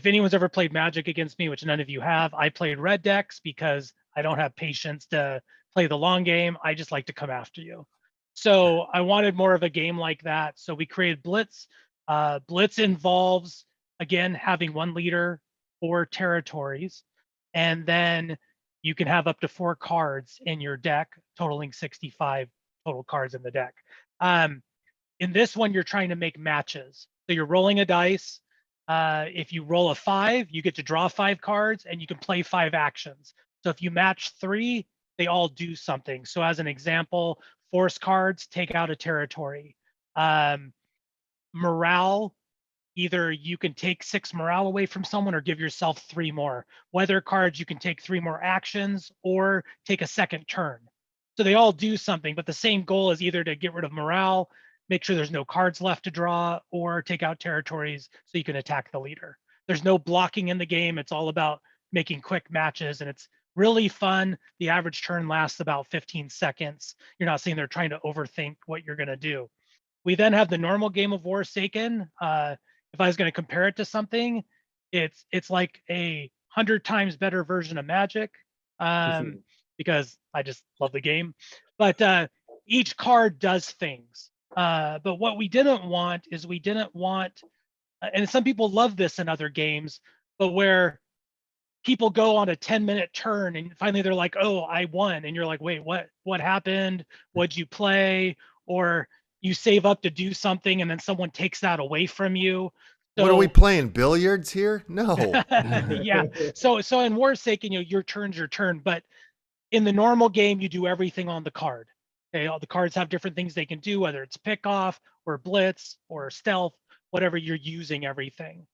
anyone's ever played Magic against me, which none of you have, I played red decks because I don't have patience to play the long game. I just like to come after you. So I wanted more of a game like that. So we created Blitz. Blitz involves, again, having 1 leader, 4 territories, and then you can have up to 4 cards in your deck, totaling 65 total cards in the deck. In this one, you're trying to make matches. So you're rolling a dice. If you roll a 5, you get to draw 5 cards, and you can play 5 actions. So if you match 3, they all do something. So as an example, force cards take out a territory. Morale, either you can take 6 morale away from someone or give yourself 3 more. Weather cards, you can take 3 more actions or take a second turn. So they all do something, but the same goal is either to get rid of morale, make sure there's no cards left to draw, or take out territories so you can attack the leader. There's no blocking in the game. It's all about making quick matches, and it's really fun. The average turn lasts about 15 seconds. You're not sitting there trying to overthink what you're going to do. We then have the normal game of Warsaken. If I was going to compare it to something, it's like a 100 times better version of Magic, because I just love the game. But each card does things. But what we didn't want is and some people love this in other games, but where people go on a 10-minute turn and finally they're like, oh, I won. And you're like, wait, what happened? What'd you play? Or you save up to do something and then someone takes that away from you. So, What are we playing? Billiards here? No. yeah. So in Warsaken, your turn's your turn, but in the normal game, you do everything on the card. Okay, all the cards have different things they can do, whether it's pick off or blitz or stealth, whatever you're using everything.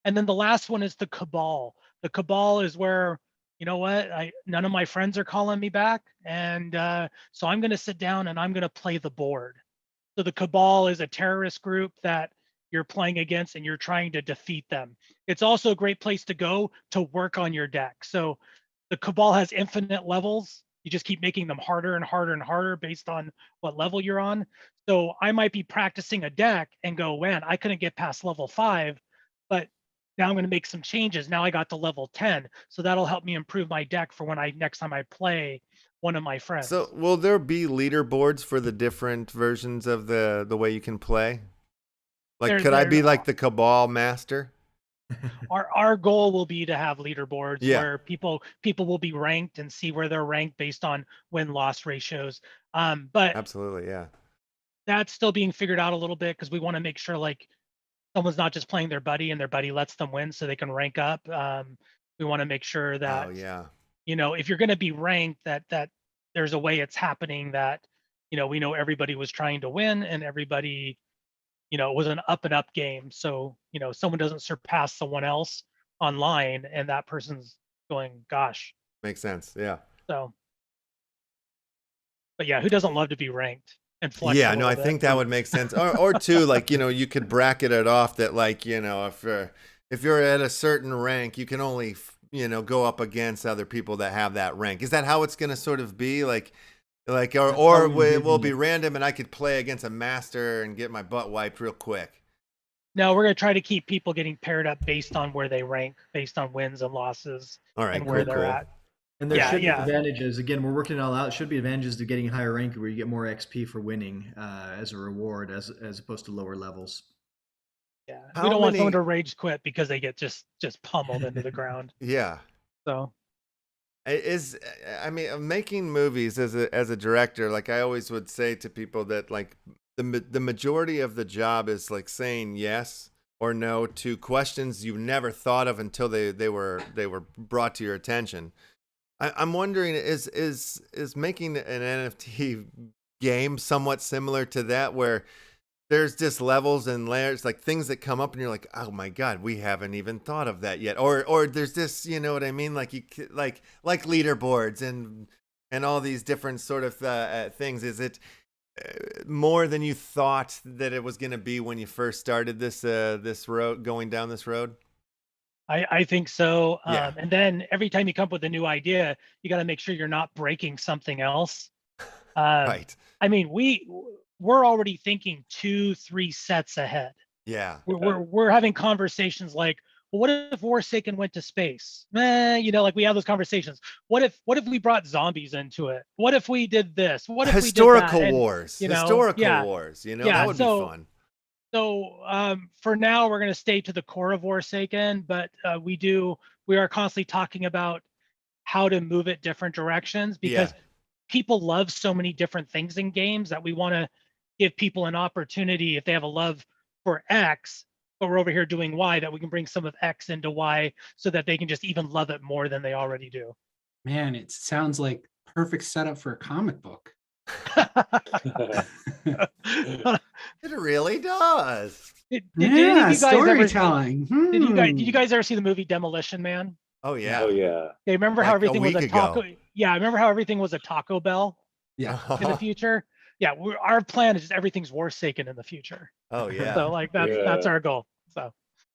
And then the last one is the Cabal. The Cabal is where, you know what, none of my friends are calling me back. And so I'm going to sit down and I'm going to play the board. So the Cabal is a terrorist group that you're playing against and you're trying to defeat them. It's also a great place to go to work on your deck. So the Cabal has infinite levels. You just keep making them harder and harder and harder based on what level you're on. So I might be practicing a deck and go, man, I couldn't get past level 5, but now I'm going to make some changes. Now I got to level 10. So that'll help me improve my deck for when next time I play one of my friends. So will there be leaderboards for the different versions of the way you can play? Like, could I be like the Cabal master? Our goal will be to have leaderboards Yeah. where people will be ranked and see where they're ranked based on win-loss ratios. But Absolutely, yeah. that's still being figured out a little bit because we want to make sure like someone's not just playing their buddy and their buddy lets them win so they can rank up. We want to make sure that, Oh yeah. you know, if you're going to be ranked, that there's a way it's happening that, you know, we know everybody was trying to win and everybody, you know, it was an up and up game. So, you know, someone doesn't surpass someone else online and that person's going, gosh. Makes sense. Yeah. So, but yeah, who doesn't love to be ranked and flex? Yeah, no, I think that would make sense. Or two, like, you know, you could bracket it off that, like, you know, if you're at a certain rank, you can only, you know, go up against other people that have that rank. Is that how it's going to sort of be? Like, or it will be random and I could play against a master and get my butt wiped real quick. No, we're going to try to keep people getting paired up based on where they rank, based on wins and losses, All right, and where they're at. And there should be Yeah. advantages. Again, we're working it all out. It should be advantages to getting higher rank where you get more XP for winning as a reward as opposed to lower levels. Yeah, How we don't want many- someone to rage quit because they get just pummeled into the ground. Yeah. So I mean, making movies as a director, like I always would say to people that like the majority of the job is like saying yes or no to questions you never thought of until they were brought to your attention. I'm wondering, is making an NFT game somewhat similar to that, where there's just levels and layers, like things that come up and you're like, oh my God, we haven't even thought of that yet. Or there's this, you know what I mean? Like like leaderboards and all these different sort of things. Is it more than you thought that it was going to be when you first started this road, going down this road? I think so. Yeah. And then every time you come up with a new idea, you got to make sure you're not breaking something else. Right. I mean, we're already thinking 2-3 sets ahead. Yeah. We're having conversations like, well, what if Warsaken went to space? You know, like we have those conversations. What if we brought zombies into it? What if we did this? What if historical we did that? wars? You know, Historical wars. You know, Yeah, that would be fun. So for now, we're going to stay to the core of Warsaken, but we are constantly talking about how to move it different directions because people love so many different things in games that we want to give people an opportunity if they have a love for X, but we're over here doing Y, that we can bring some of X into Y so that they can just even love it more than they already do. Man, it sounds like perfect setup for a comic book. It really does. Did any of you guys storytelling. Did you guys ever see the movie Demolition Man? Oh yeah. Oh yeah. Okay, remember Like how a everything was week a ago. taco? Yeah, remember how everything was a Taco Bell Yeah. in the future? Yeah, our plan is just everything's Warsaken in the future. Oh yeah. So like that's our goal. So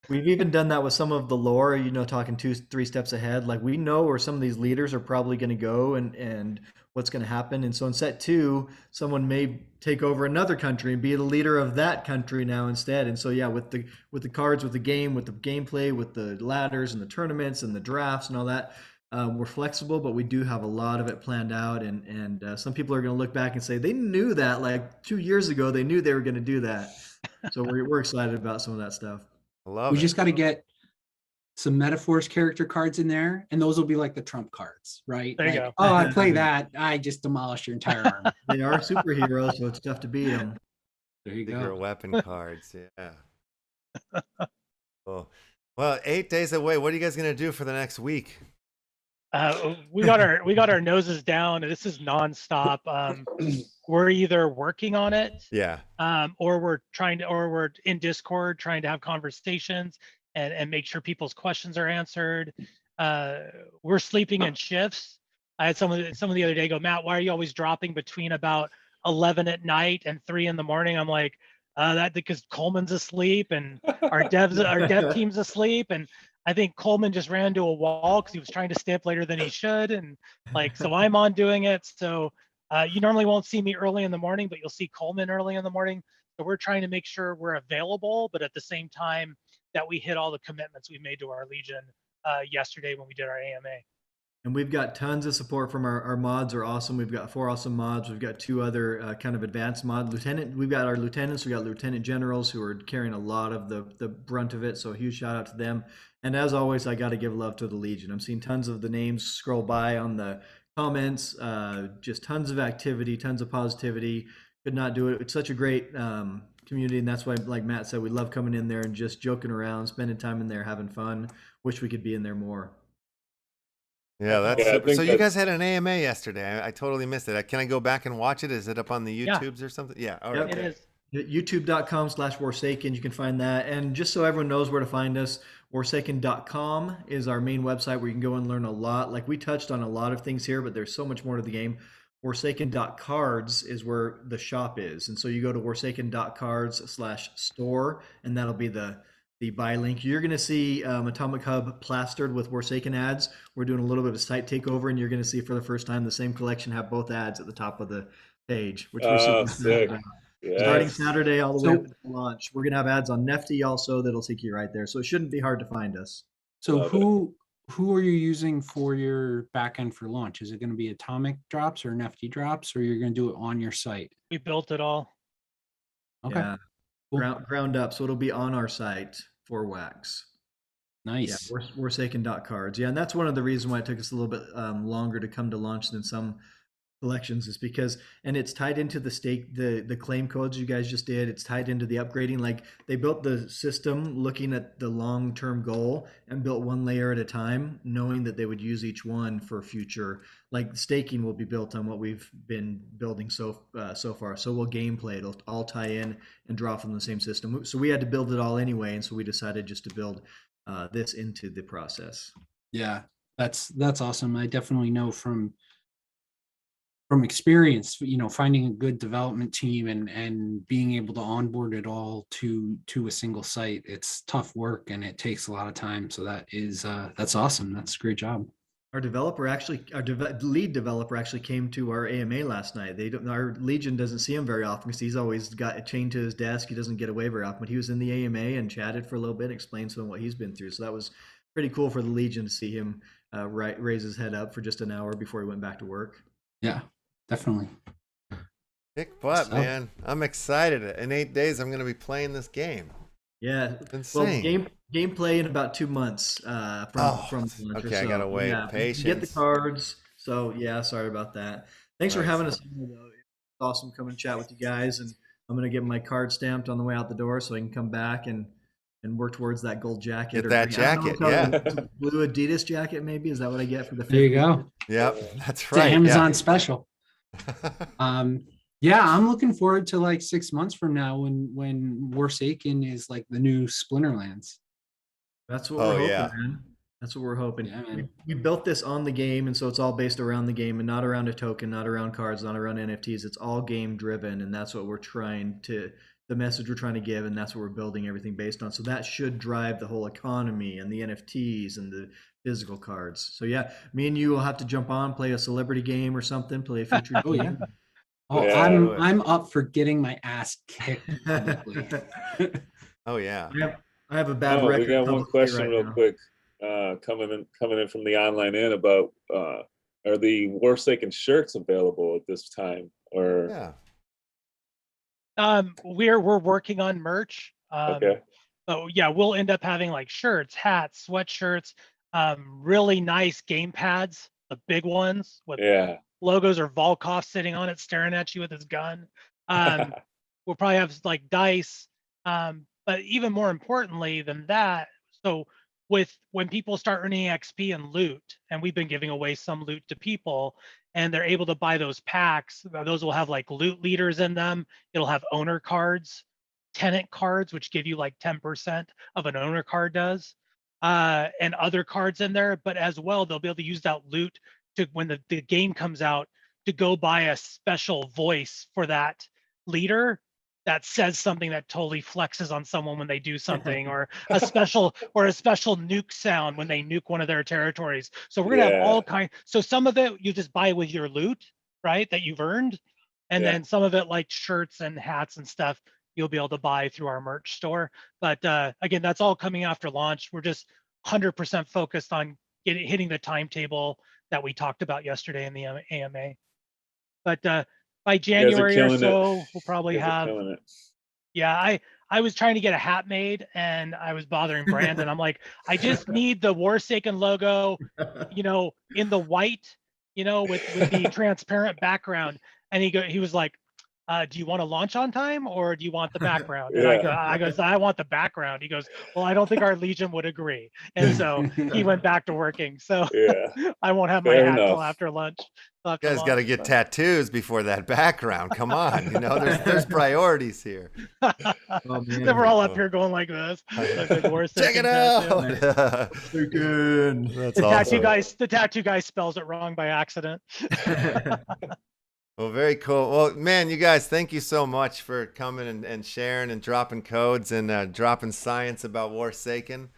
We've even done that with some of the lore, you know, talking 2-3 steps ahead. Like we know where some of these leaders are probably going to go and what's going to happen. And so in set 2, someone may take over another country and be the leader of that country now instead. And so, yeah, with the cards, with the game, with the gameplay, with the ladders and the tournaments and the drafts and all that, we're flexible, but we do have a lot of it planned out. And some people are going to look back and say they knew that like 2 years ago, they knew they were going to do that. So we're excited about some of that stuff. I love We it. just got to get some Metaphors character cards in there, and those will be like the trump cards, right? There you Like, go. oh, I play that, I just demolished your entire army. They are superheroes, so it's tough to beat them. There you Secret go. weapon cards. Yeah. Cool. Well, 8 days away. What are you guys gonna do for the next week? we got our noses down, and this is nonstop. We're either working on it, Yeah. or we're in Discord trying to have conversations and make sure people's questions are answered. We're sleeping in shifts. I had someone the other day go, Matt, why are you always dropping between about 11 at night and 3 in the morning? I'm like, that because Coleman's asleep and our dev team's asleep, and I think Coleman just ran into a wall because he was trying to stay up later than he should. And like, so I'm on doing it. So you normally won't see me early in the morning, but you'll see Coleman early in the morning. So we're trying to make sure we're available, but at the same time that we hit all the commitments we made to our Legion yesterday when we did our AMA. And we've got tons of support from our mods are awesome. We've got 4 awesome mods. We've got 2 other kind of advanced mod lieutenant. We've got our lieutenants. We've got lieutenant generals who are carrying a lot of the brunt of it. So a huge shout out to them. And as always, I got to give love to the Legion. I'm seeing tons of the names scroll by on the comments. Just tons of activity, tons of positivity. Could not do it. It's such a great community, and that's why, like Matt said, we love coming in there and just joking around, spending time in there, having fun. Wish we could be in there more. Yeah, that's Yeah, I super. think So you that's- guys had an AMA yesterday. I totally missed it. Can I go back and watch it? Is it up on the Yeah. YouTubes or something? Yeah. All Yep. right. It is. YouTube.com/Warsaken, you can find that. And just so everyone knows where to find us, Warsaken.com is our main website where you can go and learn a lot. Like we touched on a lot of things here, but there's so much more to the game. Warsaken.cards is where the shop is. And so you go to Warsaken.cards/store, and that'll be the buy link. You're going to see Atomic Hub plastered with Warsaken ads. We're doing a little bit of site takeover, and you're going to see for the first time the same collection have both ads at the top of the page, which we're super excited sick. about. Yes. Starting Saturday all the way So- up to launch. We're going to have ads on Nefty also that'll take you right there. So it shouldn't be hard to find us. So Love it. who are you using for your backend for launch? Is it going to be Atomic drops or NFT drops, or you're going to do it on your site? We built it all. Okay, Yeah. cool. Ground up. So it'll be on our site for wax. Yeah, Nice. Warsaken.cards. Yeah, and that's one of the reasons why it took us a little bit longer to come to launch than some collections is because, and it's tied into the stake, the claim codes you guys just did. It's tied into the upgrading. Like they built the system looking at the long-term goal and built one layer at a time, knowing that they would use each one for future. Like staking will be built on what we've been building so far. So will gameplay. It'll all tie in and draw from the same system. So we had to build it all anyway, and so we decided just to build this into the process. Yeah, that's awesome. I definitely know from experience, finding a good development team and being able to onboard it all to a single site. It's tough work and it takes a lot of time. So that's awesome. That's a great job. Our lead developer actually came to our AMA last night. Our Legion doesn't see him very often because he's always got a chain to his desk. He doesn't get away very often, but he was in the AMA and chatted for a little bit, explained some of what he's been through. So that was pretty cool for the Legion to see him raise his head up for just an hour before he went back to work. Yeah, definitely. Kick butt, So- man. I'm excited. In 8 days, I'm going to be playing this game. Yeah. Insane. Well, gameplay in about 2 months from launch. okay, I gotta wait. Yeah, Patience. get the cards. So yeah, sorry about that. Thanks for Right. having us on, though. It's awesome coming and chat with you guys, and I'm gonna get my card stamped on the way out the door so I can come back and work towards that gold jacket. Get or that green- I don't know jacket, if it's a blue Adidas jacket, maybe. Is that what I get for the? There you 50? go. Yep, that's It's right. an yeah. Amazon special. Yeah, I'm looking forward to like 6 months from now when Warsaken is like the new Splinterlands. That's what Oh, we're hoping, yeah. man. That's what we're hoping. Yeah, man. We built this on the game, and so it's all based around the game and not around a token, not around cards, not around NFTs. It's all game driven, and that's what we're trying to, the message we're trying to give, and that's what we're building everything based on. So that should drive the whole economy and the NFTs and the physical cards. So yeah, me and you will have to jump on, play a celebrity game or something, play a featured Oh, yeah. game. Oh, Yeah. I'm up for getting my ass kicked publicly. Oh yeah. I have a bad Oh, record. we got one publicly question right real now. quick coming in from the online in about are the Warsaken shirts available at this time or Yeah. We're working on merch. okay. So yeah, we'll end up having like shirts, hats, sweatshirts, really nice game pads, the big ones with Yeah. logos or Volkov sitting on it, staring at you with his gun. We'll probably have like dice. But even more importantly than that, so when people start earning XP and loot, and we've been giving away some loot to people, and they're able to buy those packs, those will have like loot leaders in them. It'll have owner cards, tenant cards, which give you like 10% of an owner card does, and other cards in there. But as well, they'll be able to use that loot to, when the game comes out, to go buy a special voice for that leader that says something that totally flexes on someone when they do something, or a special nuke sound when they nuke one of their territories. So we're gonna have all kinds. So some of it you just buy with your loot, right, that you've earned, and then some of it, like shirts and hats and stuff, you'll be able to buy through our merch store. But again, that's all coming after launch. We're just 100% focused on hitting the timetable that we talked about yesterday in the AMA. But by January or so, we'll probably have. Yeah, I was trying to get a hat made, and I was bothering Brandon. I'm like, I just need the Warsaken logo, you know, in the white, you know, with the transparent background. And he was like, do you want to launch on time, or do you want the background? And I goes, I want the background. He goes, well, I don't think our Legion would agree. And so he went back to working. So I won't have my hat till after lunch. You guys got to get tattoos before that background. Come on, you know, there's priorities here. Then we're all up here going like this. Check it out. That's awesome. The tattoo guy spells it wrong by accident. Well, very cool. Well, man, you guys, thank you so much for coming and sharing and dropping codes and dropping science about Warsaken.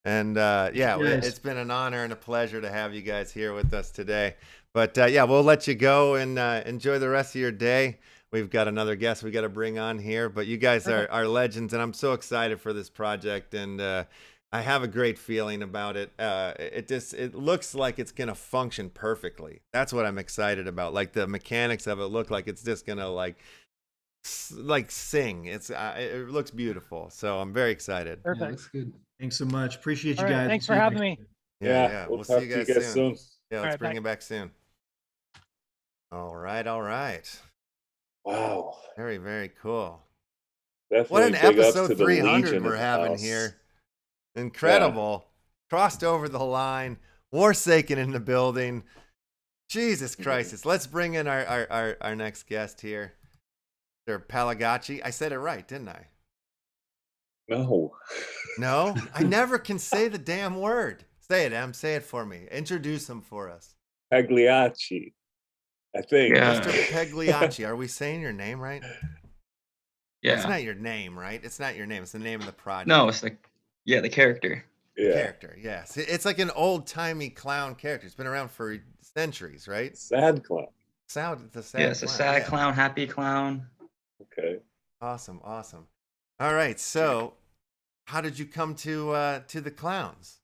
And it's been an honor and a pleasure to have you guys here with us today. But we'll let you go and enjoy the rest of your day. We've got another guest we got to bring on here, but you guys are legends, and I'm so excited for this project, and I have a great feeling about it. It looks like it's gonna function perfectly. That's what I'm excited about. Like the mechanics of it look like it's just gonna like sing. It looks beautiful, so I'm very excited. Perfect. Yeah, looks good. Thanks so much. Appreciate you guys. Thanks for having me. Yeah. We'll see you guys soon. Yeah, let's right, bring it back soon. All right. Wow. Very, very cool. Definitely what an episode 300 Legion we're having here. Incredible. Crossed over the line. Warsaken in the building. Jesus Christ. Let's bring in our next guest here. They're Pagliacci. I said it right, didn't I? No. No? I never can say the damn word. Say it, Em. Say it for me. Introduce him for us. Pagliacci, I think. Yeah. Mr. Pagliacci. Are we saying your name right? Yeah. It's not your name, right? It's not your name. It's the name of the project. No, it's the character. Yeah. Character, yes. It's like an old-timey clown character. It's been around for centuries, right? Sad clown. It's a sad clown, happy clown. Okay. Awesome. All right, so how did you come to the clowns?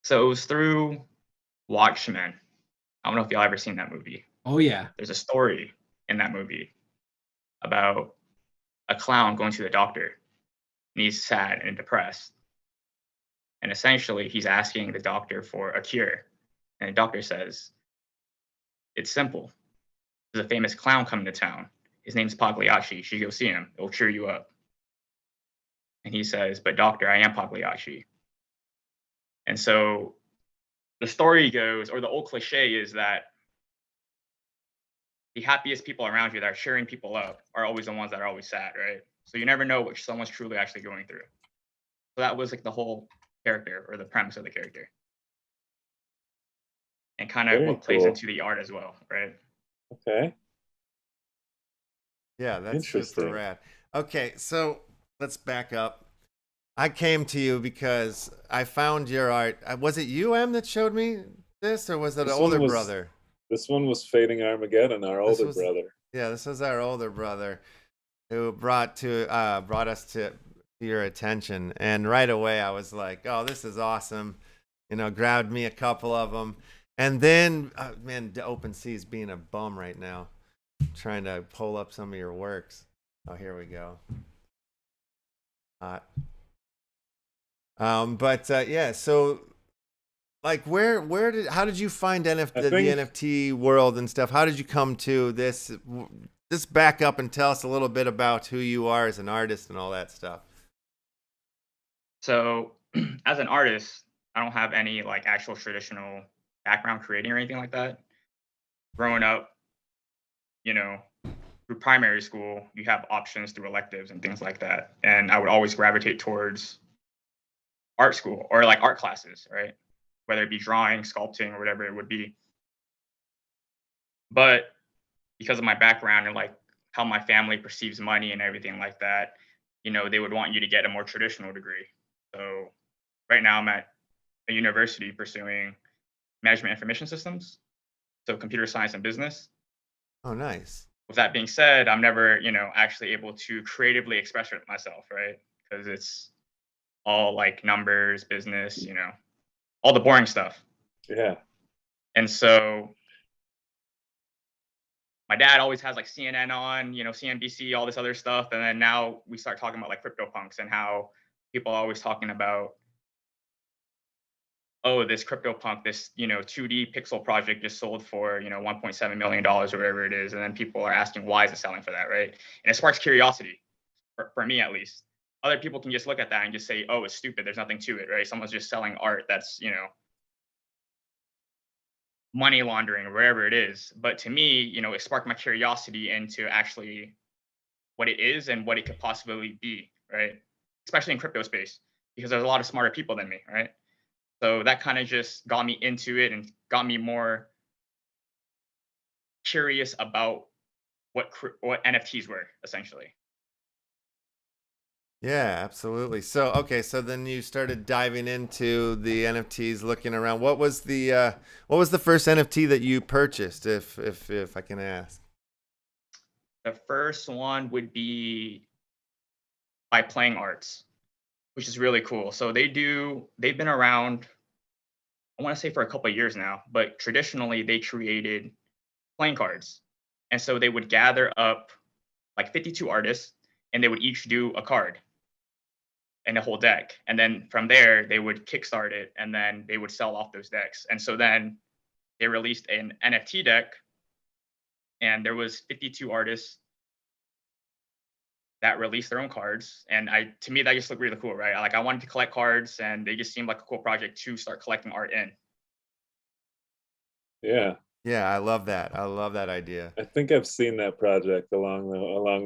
So it was through Watchmen. I don't know if y'all ever seen that movie. Oh yeah. There's a story in that movie about a clown going to the doctor, and he's sad and depressed. And essentially he's asking the doctor for a cure. And the doctor says, it's simple. There's a famous clown coming to town. His name's Pagliacci. You should go see him. It'll cheer you up. And he says, but doctor, I am Pagliacci. And so the story goes, or the old cliche is that the happiest people around you that are cheering people up are always the ones that are always sad, right? So you never know what someone's truly actually going through. So that was like the whole character, or the premise of the character. And kind of what plays into the art as well, right? Okay. Yeah, that's super rad. Okay, so let's back up. I came to you because I found your art. Was it you, Em, that showed me this, or was it an older brother? This one was Fading Armageddon, our older brother. Yeah, this was our older brother who brought us to your attention. And right away I was like, oh, this is awesome. You know, grabbed me a couple of them. And then, man, OpenSea's being a bum right now. Trying to pull up some of your works. Oh, here we go. So like how did you find the NFT world and stuff? How did you come to this? Just back up and tell us a little bit about who you are as an artist and all that stuff. So as an artist, I don't have any like actual traditional background creating or anything like that. Growing up, you know, through primary school, you have options through electives and things like that. And I would always gravitate towards art school or like art classes, right? Whether it be drawing, sculpting, or whatever it would be. But because of my background in like how my family perceives money and everything like that, they would want you to get a more traditional degree. So right now I'm at a university pursuing management information systems, so computer science and business. Oh, nice. With that being said, I'm never, actually able to creatively express it myself, right? Because it's all like numbers, business, all the boring stuff. Yeah. And so my dad always has like CNN on, CNBC, all this other stuff. And then now we start talking about like CryptoPunks and how people are always talking about, oh, this CryptoPunk, this, 2D pixel project just sold for, $1.7 million or whatever it is. And then people are asking, why is it selling for that, right? And it sparks curiosity, for me at least. Other people can just look at that and just say, oh, it's stupid. There's nothing to it, right? Someone's just selling art that's, money laundering or wherever it is. But to me, it sparked my curiosity into actually what it is and what it could possibly be, right? Especially in crypto space, because there's a lot of smarter people than me, right? So that kind of just got me into it and got me more curious about what NFTs were, essentially. Yeah, absolutely. So, okay, so then you started diving into the NFTs, looking around. What was the first NFT that you purchased, if I can ask? The first one would be by Playing Arts, which is really cool. So they've been around, I want to say for a couple of years now, but traditionally they created playing cards. And so they would gather up like 52 artists and they would each do a card and a whole deck. And then from there, they would kickstart it and then they would sell off those decks. And so then they released an NFT deck and there was 52 artists that released their own cards. And to me, that just looked really cool, right? Like I wanted to collect cards and they just seemed like a cool project to start collecting art in. Yeah. Yeah, I love that. I love that idea. I think I've seen that project along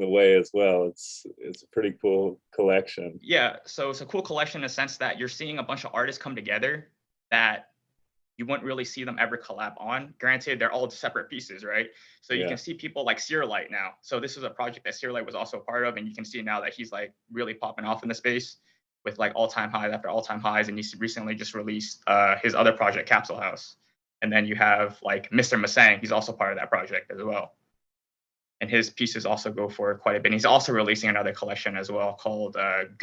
the way as well. It's a pretty cool collection. Yeah, so it's a cool collection in the sense that you're seeing a bunch of artists come together that you wouldn't really see them ever collab on. Granted, they're all separate pieces, right? So you can see people like Searlight now. So this is a project that Searlight was also a part of, and you can see now that he's like really popping off in the space with like all-time highs after all-time highs, and he's recently just released his other project, Capsule House. And then you have like Mr. Masang, he's also part of that project as well. And his pieces also go for quite a bit. He's also releasing another collection as well called Project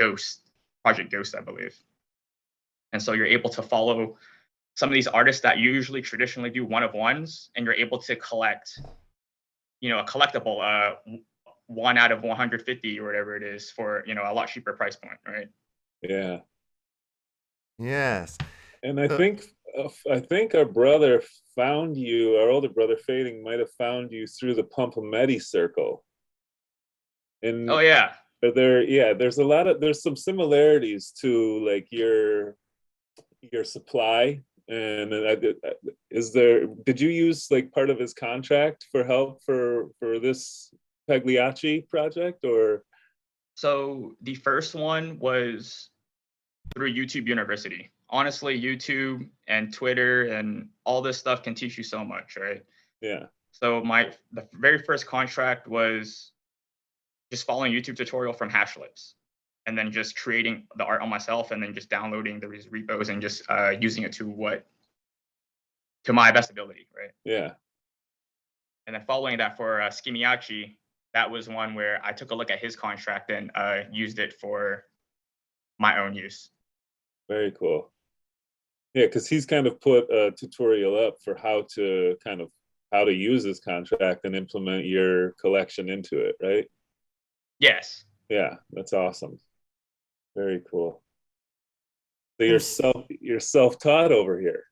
Ghost, I believe. And so you're able to follow some of these artists that usually traditionally do one-of-ones, and you're able to collect, a collectible, 1 out of 150 or whatever it is for, a lot cheaper price point, right? Yeah. Yes. And I think our brother found you, our older brother Fading might have found you through the Pumpameti circle. And oh yeah. There's some similarities to like your supply. And did you use like part of his contract for help for this Pagliacci project, or? So the first one was through YouTube University. Honestly, YouTube and Twitter and all this stuff can teach you so much, right? Yeah. So the very first contract was just following YouTube tutorial from Hashlips and then just creating the art on myself and then just downloading the repos and just using it to my best ability, right? Yeah. And then following that for Skimiachi, that was one where I took a look at his contract and used it for my own use. Very cool. Yeah, because he's kind of put a tutorial up for how to use this contract and implement your collection into it, right? Yes. Yeah, that's awesome. Very cool. So you're self-taught over here.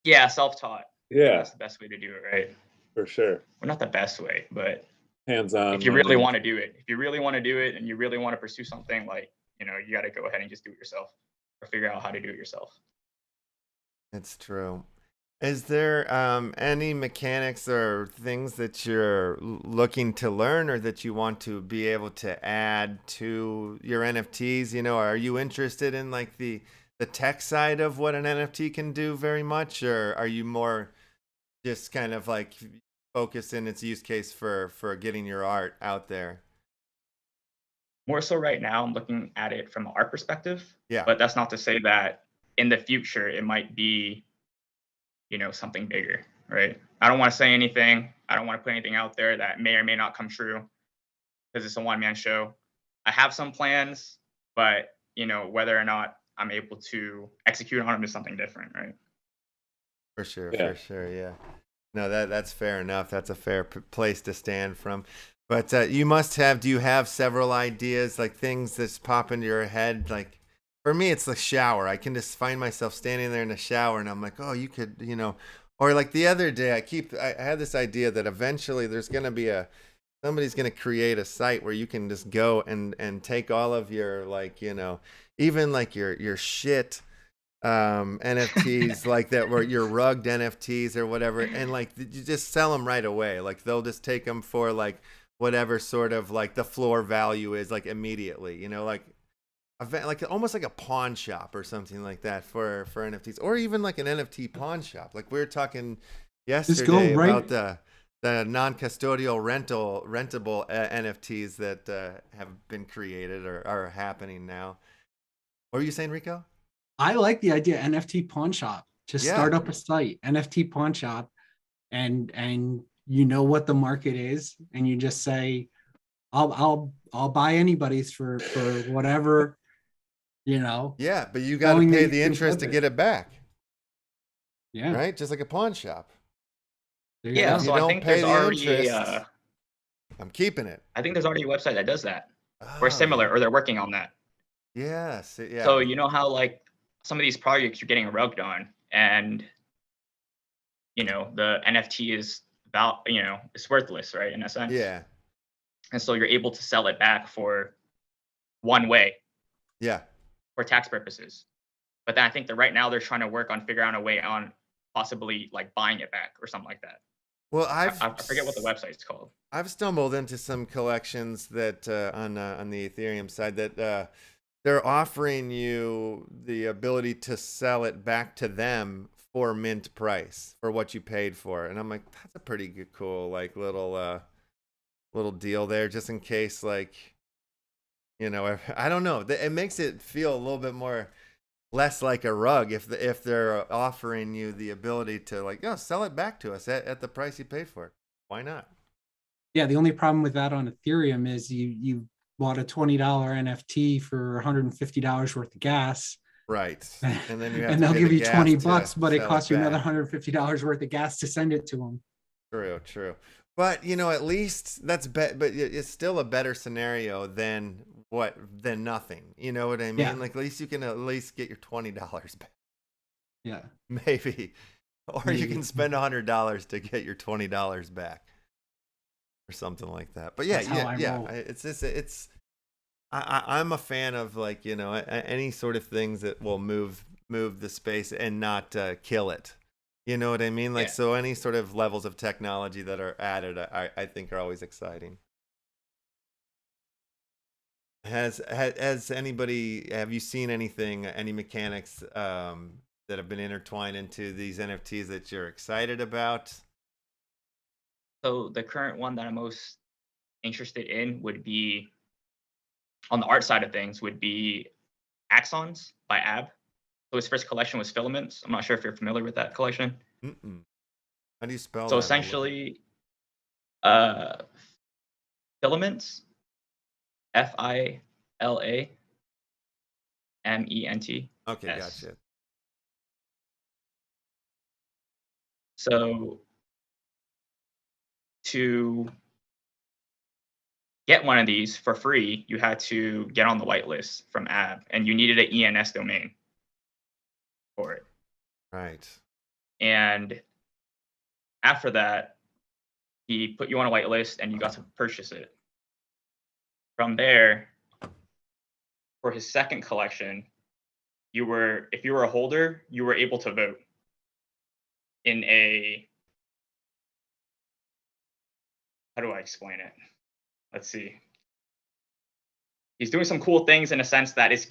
Yeah, self-taught. Yeah, that's the best way to do it, right? For sure. Well, not the best way, but hands-on. If you really want to do it, and you really want to pursue something, like, you got to go ahead and just do it yourself or figure out how to do it yourself. It's true. Is there any mechanics or things that you're looking to learn or that you want to be able to add to your NFTs? Are you interested in like the tech side of what an NFT can do very much, or are you more just kind of like focus in its use case for getting your art out there? More so right now, I'm looking at it from our perspective. Yeah. But that's not to say that in the future it might be, something bigger, right? I don't want to say anything. I don't want to put anything out there that may or may not come true because it's a one-man show. I have some plans, but whether or not I'm able to execute on them is something different, right? For sure, Yeah. for sure, yeah. No, that's fair enough. That's a fair place to stand from. But do you have several ideas, like things that pop into your head? Like for me, it's the shower. I can just find myself standing there in the shower and I'm like, oh, you could, or like the other day, I had this idea that eventually there's going to be somebody's going to create a site where you can just go and take all of your, like, even like your shit NFTs like that, were your rugged NFTs or whatever, and like you just sell them right away. Like they'll just take them for like whatever sort of like the floor value is, like immediately, like almost like a pawn shop or something like that for NFTs, or even like an NFT pawn shop. Like we were talking yesterday about the non-custodial rentable NFTs that have been created or are happening now. What were you saying, Rico? I like the idea NFT pawn shop. Just start up a site, NFT pawn shop, and you know what the market is, and you just say, I'll buy anybody's for whatever, Yeah, but you got to pay the interest to get it back. Yeah. Right? Just like a pawn shop. Yeah, so I think there's already I'm keeping it. I think there's already a website that does that. Or similar, or they're working on that. Yes. Yeah. So you know how like some of these projects you're getting rugged on, and the NFT is about it's worthless, right, in a sense. Yeah. And so you're able to sell it back for one way. Yeah. For tax purposes. But then I think that right now they're trying to work on figuring out a way on possibly like buying it back or something like that. Well, I forget what the website's called. I've stumbled into some collections that on the Ethereum side that they're offering you the ability to sell it back to them for mint price for what you paid for, and I'm like, that's a pretty good, cool, like little deal there, just in case, like, I don't know, it makes it feel a little bit more less like a rug if they're offering you the ability to, like, sell it back to us at the price you paid for it. Why not? Yeah, the only problem with that on Ethereum is you bought a $20 NFT for $150 worth of gas. Right. And then you have and they'll give you $20, but it costs you another $150 worth of gas to send it to them. True. But at least but it's still a better scenario than nothing. You know what I mean? Yeah. Like at least you can at least get your $20 back. Yeah. Maybe. Or you can spend $100 to get your $20 back. Or something like that. But yeah. It's just I'm a fan of, like, any sort of things that will move the space and not kill it. You know what I mean? Like, so any sort of levels of technology that are added, I think are always exciting. Have you seen anything, any mechanics that have been intertwined into these NFTs that you're excited about? So the current one that I'm most interested in would be, on the art side of things, would be Axons by AB. So his first collection was Filaments. I'm not sure if you're familiar with that collection. Mm-mm. How do you spell that? So essentially, Filaments, FILAMENT. Okay, gotcha. So to get one of these for free, you had to get on the whitelist from AB, and you needed an ENS domain for it. Right. And after that, he put you on a whitelist, and you got to purchase it. From there, for his second collection, if you were a holder, you were able to vote in a, how do I explain it? Let's see. He's doing some cool things in a sense that it's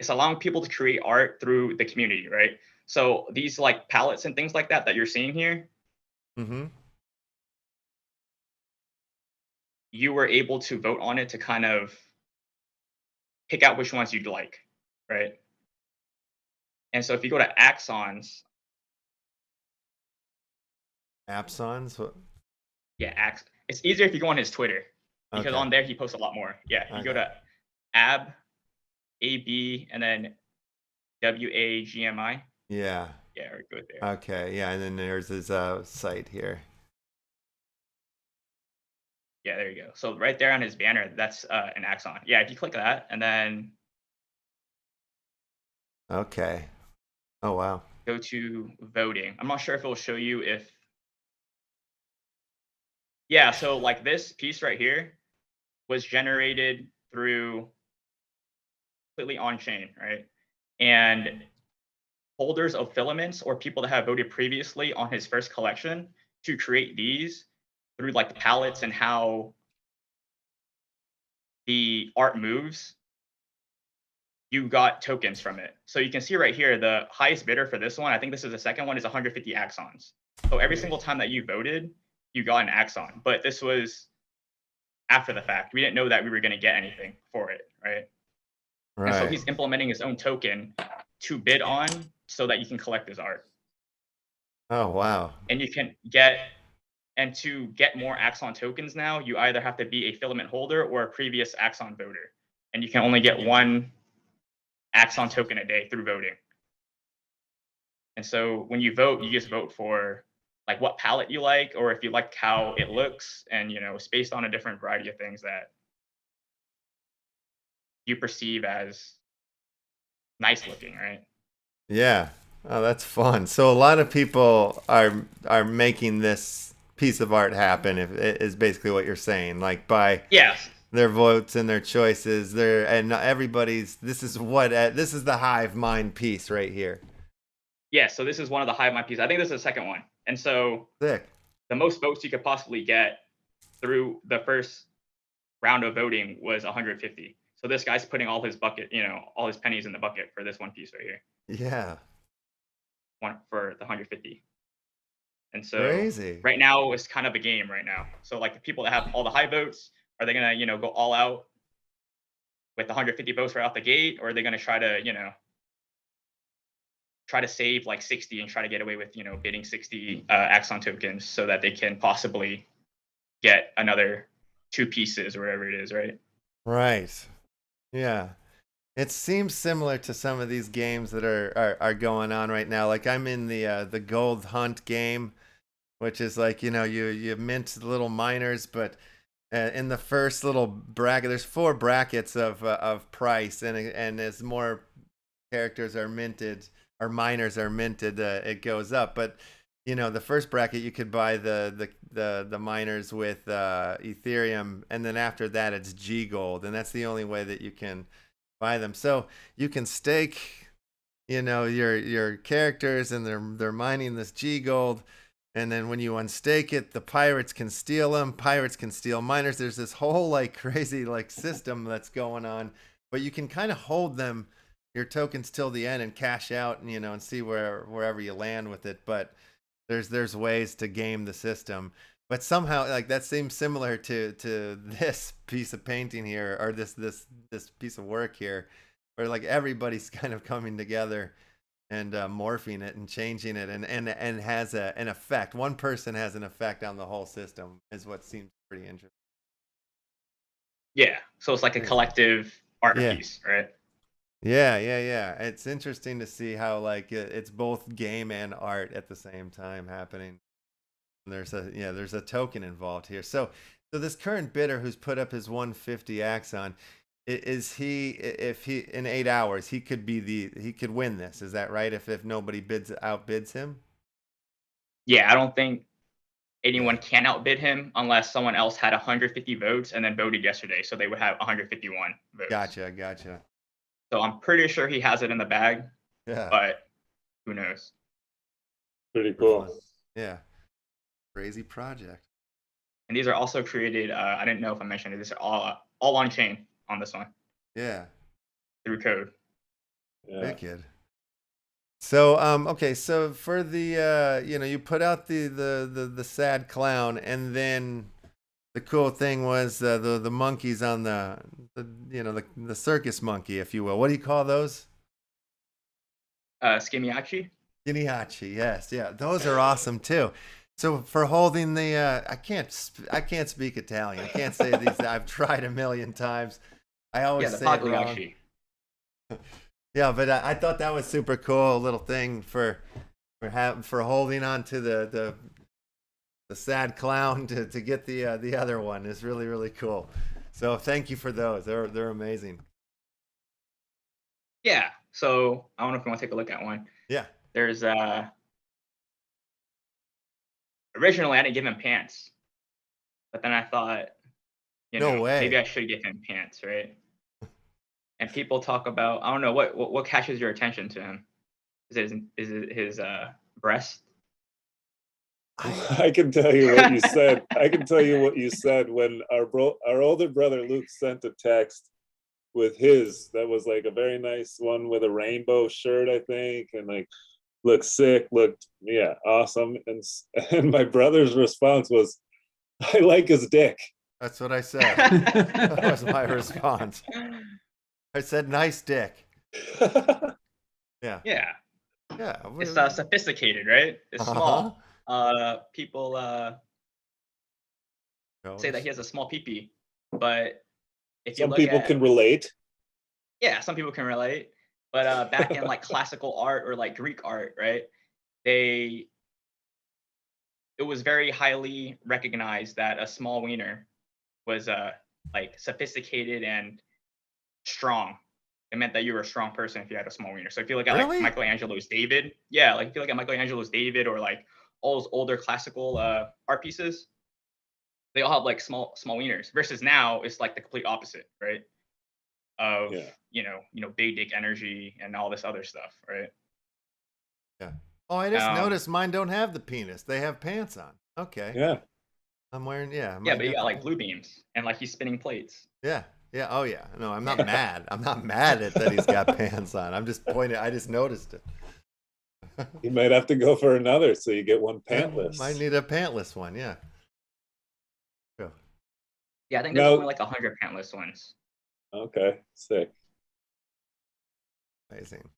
allowing people to create art through the community, right? So these like palettes and things like that you're seeing here, you were able to vote on it to kind of pick out which ones you'd like, right? And so if you go to Axons, Apsons? What? yeah, it's easier if you go on his Twitter because Okay. on there he posts a lot more. Yeah, you go Okay. to AB, AB, and then WAGMI. Yeah. Yeah, or go there. Okay. Yeah. And then there's his site here. Yeah, there you go. So right there on his banner, that's an Axon. Yeah, if you click that and then Okay. Oh, wow. go to voting. I'm not sure if it'll show you if. Yeah, so like this piece right here was generated through completely on chain, right? And holders of filaments or people that have voted previously on his first collection to create these through like the palettes and how the art moves, you got tokens from it. So you can see right here, the highest bidder for this one, I think this is the second one, is 150 axons. So every single time that you voted, you got an axon. But this was after the fact. We didn't know that we were going to get anything for it, right? And so Right. he's implementing his own token to bid on so that you can collect his art. Oh, wow. And you can get, and to get more Axon tokens now, you either have to be a filament holder or a previous Axon voter. And you can only get one Axon token a day through voting. And so when you vote, you just vote for like what palette you like, or if you like how it looks, and you know, it's based on a different variety of things that you perceive as nice looking, right? Yeah. Oh, that's fun. So a lot of people are making this piece of art happen. If is basically what you're saying, like by Yes. their votes and their choices, and everybody's. This is the hive mind piece right here. Yeah. So this is one of the hive mind pieces. I think this is the second one. And so Sick. the most votes you could possibly get through the first round of voting was 150. So this guy's putting all his bucket, you know, all his pennies in the bucket for this one piece right here. Yeah. One for the 150. And so Crazy. right now it's kind of a game right now. So like the people that have all the high votes, are they gonna, you know, go all out with 150 votes right out the gate, or are they gonna try to, you know, try to save like 60 and try to get away with, you know, bidding 60 Axon tokens so that they can possibly get another 2 pieces or whatever it is, right? Right. Yeah. It seems similar to some of these games that are going on right now. Like I'm in the gold hunt game, which is like, you know, you mint little miners, but in the first little bracket, there's 4 brackets of price, and as more characters are minted or miners are minted, it goes up. But you know, the first bracket you could buy the miners with Ethereum, and then after that it's G gold, and that's the only way that you can buy them. So you can stake, you know, your characters, and they're mining this G gold, and then when you unstake it, the pirates can steal them. Pirates can steal miners. There's this whole like crazy like system that's going on, but you can kind of hold them, your tokens, till the end and cash out, and you know, and see wherever you land with it. But there's ways to game the system. But somehow, like, that seems similar to this piece of painting here, or this piece of work here, where like everybody's kind of coming together and morphing it and changing it, and has an effect. One person has an effect on the whole system, is what seems pretty interesting. Yeah. So it's like a collective art Yeah. piece, right? Yeah. It's interesting to see how like it's both game and art at the same time happening. There's a token involved here. So this current bidder who's put up his 150 Axon, is he, if he in 8 hours he could win this? Is that right? If nobody outbids him? Yeah, I don't think anyone can outbid him unless someone else had 150 votes and then voted yesterday. So they would have 151 votes. Gotcha. So I'm pretty sure he has it in the bag, Yeah. but who knows? Pretty cool. Yeah. Crazy project. And these are also created. I didn't know if I mentioned it. These are all on chain on this one Yeah. through code. Yeah. Wicked. So okay, so for the you know, you put out the sad clown, and then the cool thing was the monkeys on the the circus monkey, if you will. What do you call those? Skimiachi. Ginihachi, yes, yeah, those are awesome too. So for holding the, I can't speak Italian. I can't say these. I've tried a million times. I always Yeah, the say it wrong. Pagliacci. Yeah, but I thought that was super cool. A little thing for holding on to the sad clown to get the other one is really, really cool. So thank you for those. They're amazing. Yeah. So I don't know if you want to take a look at one. Yeah. There's originally I didn't give him pants, but then I thought, No way. maybe I should give him pants, right? And people talk about, I don't know, what catches your attention to him? Is it his breast? I can tell you what you said. I can tell you what you said when our older brother Luke sent a text with his, that was like a very nice one with a rainbow shirt, I think, and like looked sick, looked awesome. And my brother's response was, I like his dick. That's what I said. That was my response. I said, nice dick. Yeah. Yeah. Yeah. It's sophisticated, right? It's small. People say that he has a small pee-pee, but if you Some look people at, can relate. yeah, some people can relate. But back in like classical art or like Greek art, right? It was very highly recognized that a small wiener was like sophisticated and strong. It meant that you were a strong person if you had a small wiener. So if you look at Really? like Michelangelo's David, yeah, like if you look at Michelangelo's David or like all those older classical art pieces, they all have like small wieners. Versus now, it's like the complete opposite, right? Of big dick energy and all this other stuff, right? Yeah. Oh, I just noticed mine don't have the penis. They have pants on. Okay. Yeah. I'm wearing, Yeah, but you got like blue beams and like he's spinning plates. Yeah. Yeah. Oh, yeah. No, I'm not mad. I'm not mad at that he's got pants on. I'm just pointing. I just noticed it. You might have to go for another so you get one pantless. Might need a pantless one. Yeah. Cool. Yeah, I think there's only like 100 pantless ones. Okay, sick. Amazing.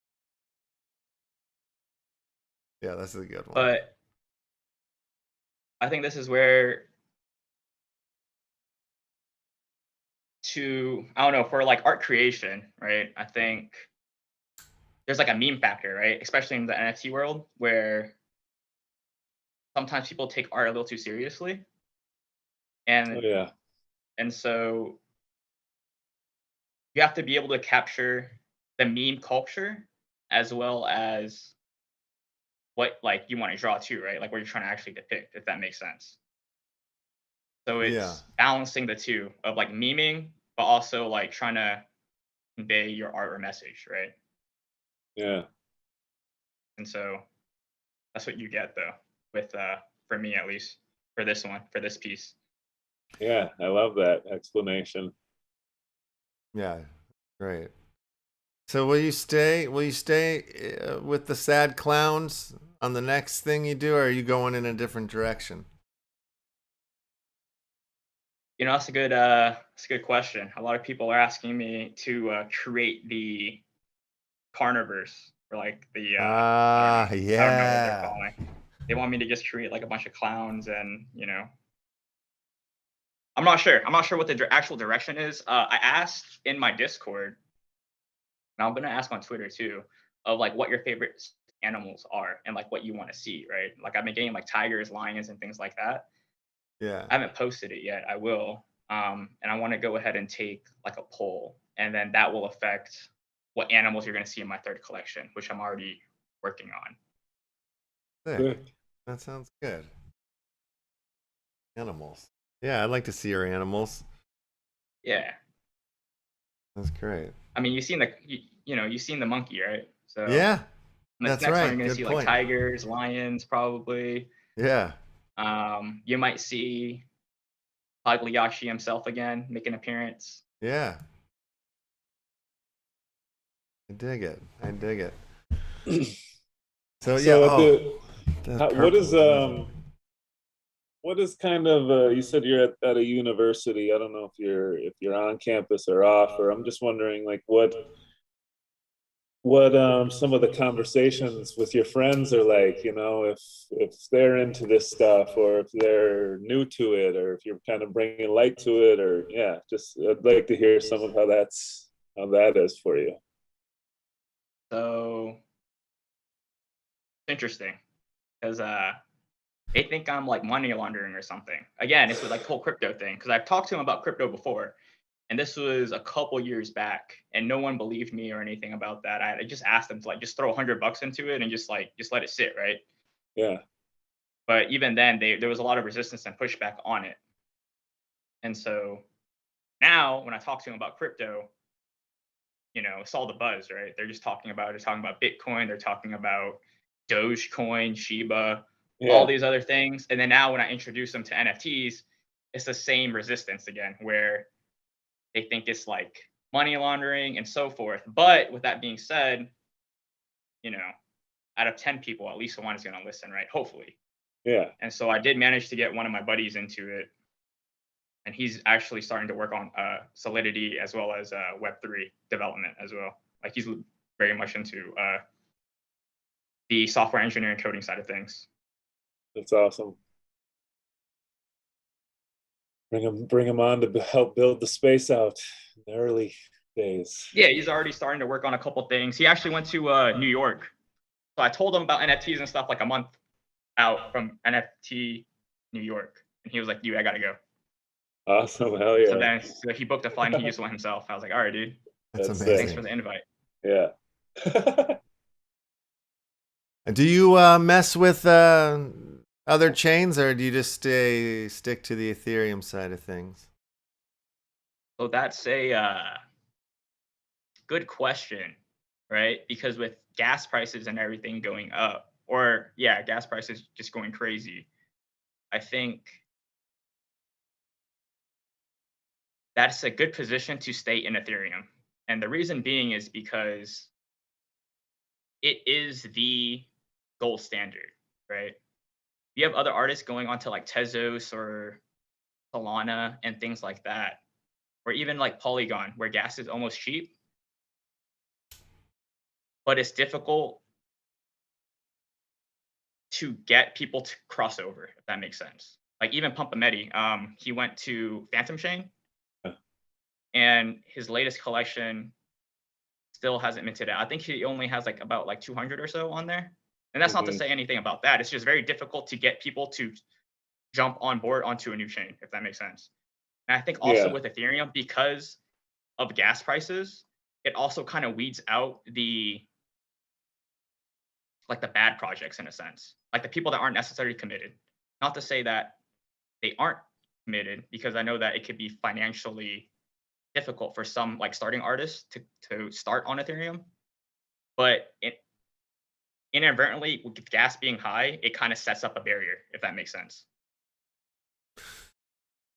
Yeah, this is a good one. But I think this is where I don't know, for like art creation, right? I think there's like a meme factor, right? Especially in the NFT world, where sometimes people take art a little too seriously. And and so you have to be able to capture the meme culture as well as what like you want to draw too, right? Like what you're trying to actually depict, if that makes sense. So it's balancing the two of like memeing, but also like trying to convey your art or message, right? Yeah. And so that's what you get though, with for me at least, for this one, for this piece. Yeah, I love that explanation. Yeah, great. So will you stay with the sad clowns on the next thing you do, or are you going in a different direction? That's a good question. A lot of people are asking me to create the carniverse, or like the I don't know what they're calling. They want me to just create like a bunch of clowns, and I'm not sure what the actual direction is. I asked in my Discord, and I'm gonna ask on Twitter too, of like what your favorite animals are and like what you want to see, right? Like I've been getting like tigers, lions, and things like that. Yeah. I haven't posted it yet. I will. And I want to go ahead and take like a poll, and then that will affect what animals you're going to see in my third collection, which I'm already working on. Sick. That sounds good. Animals. Yeah, I'd like to see your animals. Yeah. That's great. I mean, you've seen the monkey, right? So yeah, that's next right. one you're going to see point. like tigers, lions, probably. Yeah. You might see Pagliacci himself again make an appearance. Yeah. I dig it. So yeah. What is What is kind of you said you're at a university. I don't know if you're on campus or off, or I'm just wondering like what some of the conversations with your friends are like, you know, if they're into this stuff or if they're new to it or if you're kind of bringing light to it, or yeah, just I'd like to hear some of how that is for you. So interesting, because they think I'm like money laundering or something. Again, it's with like the whole crypto thing, because I've talked to them about crypto before, and this was a couple years back, and no one believed me or anything about that. I just asked them to like just throw $100 into it and just let it sit, right? Yeah. But even then, there was a lot of resistance and pushback on it. And so now, when I talk to them about crypto, you know, it's all the buzz, right? They're talking about Bitcoin, they're talking about Dogecoin, Shiba, all these other things. And then now when I introduce them to NFTs, it's the same resistance again, where they think it's like money laundering and so forth. But with that being said, you know, out of 10 people, at least one is going to listen, right? Hopefully. Yeah. And so I did manage to get one of my buddies into it. And he's actually starting to work on Solidity as well as Web3 development as well. Like he's very much into the software engineering coding side of things. That's awesome. Bring him on to help build the space out in the early days. Yeah, he's already starting to work on a couple things. He actually went to New York. So I told him about NFTs and stuff like a month out from NFT New York. And he was like, dude, I got to go. Awesome. Hell yeah. So then he booked a flight and he just went himself. I was like, all right, dude. That's amazing. Thanks for the invite. Yeah. Do you mess with other chains, or do you just stick to the Ethereum side of things? So that's a good question, right? Because with gas prices and everything going up, or yeah, gas prices just going crazy, I think that's a good position to stay in Ethereum. And the reason being is because it is the gold standard, right? You have other artists going on to like Tezos or Solana and things like that, or even like Polygon, where gas is almost cheap, but it's difficult to get people to cross over, if that makes sense. Like even Pumpametti, he went to Phantom Chain, and his latest collection still hasn't minted out. I think he only has like about like 200 or so on there. And that's not to say anything about that. It's just very difficult to get people to jump on board onto a new chain, if that makes sense. And I think also with Ethereum, because of gas prices, it also kind of weeds out the bad projects in a sense, like the people that aren't necessarily committed. Not to say that they aren't committed, because I know that it could be financially difficult for some like starting artists to start on Ethereum, but it inadvertently, with gas being high, it kind of sets up a barrier, if that makes sense.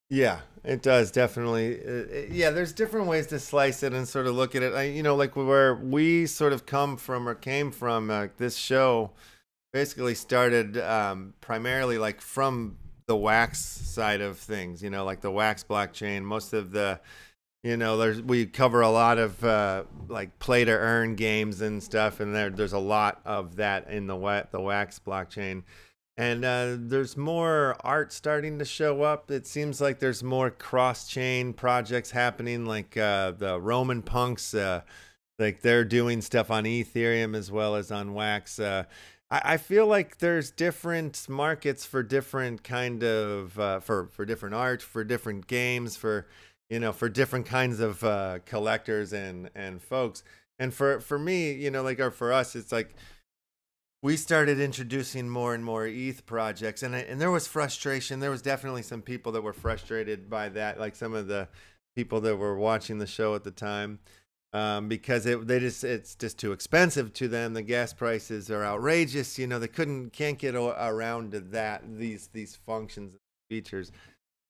Yeah, it does, definitely. Yeah, there's different ways to slice it and sort of look at it. You know, like where we sort of came from, this show basically started primarily like from the Wax side of things, you know, like the Wax blockchain. Most of the, you know, we cover a lot of like play to earn games and stuff, and there's a lot of that in the Wax blockchain. And there's more art starting to show up. It seems like there's more cross-chain projects happening, like the Roman punks, like they're doing stuff on Ethereum as well as on Wax. I feel like there's different markets for different kind of for different art, for different games, for different kinds of collectors and folks. And for me, you know, like, or for us, it's like we started introducing more and more ETH projects, and there was frustration. There was definitely some people that were frustrated by that, like some of the people that were watching the show at the time, because it's just too expensive to them. The gas prices are outrageous. You know, they can't get around to these functions and features.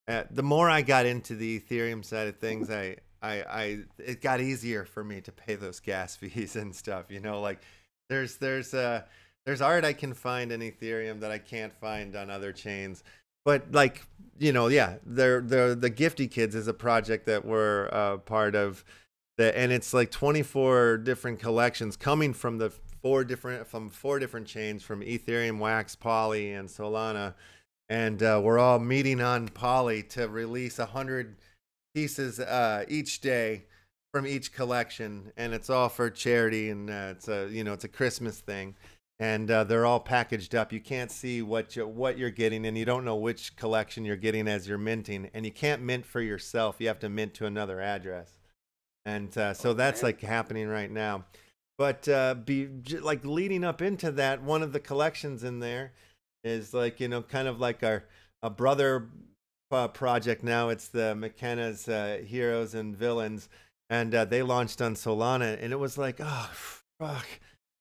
The more I got into the Ethereum side of things, it got easier for me to pay those gas fees and stuff. You know, like there's art I can find in Ethereum that I can't find on other chains. but like, you know, yeah, they're the Gifty Kids is a project that we're part of, and it's like 24 different collections coming from four different chains, from Ethereum, Wax, Poly, and Solana, and we're all meeting on Poly to release 100 pieces each day from each collection, and it's all for charity, and it's a Christmas thing. And they're all packaged up. You can't see what you're getting, and you don't know which collection you're getting as you're minting. And you can't mint for yourself. You have to mint to another address. And so that's like happening right now. But like leading up into that, one of the collections in there is like, you know, kind of like a brother project now. It's the McKenna's Heroes and Villains, and they launched on Solana, and it was like, oh fuck,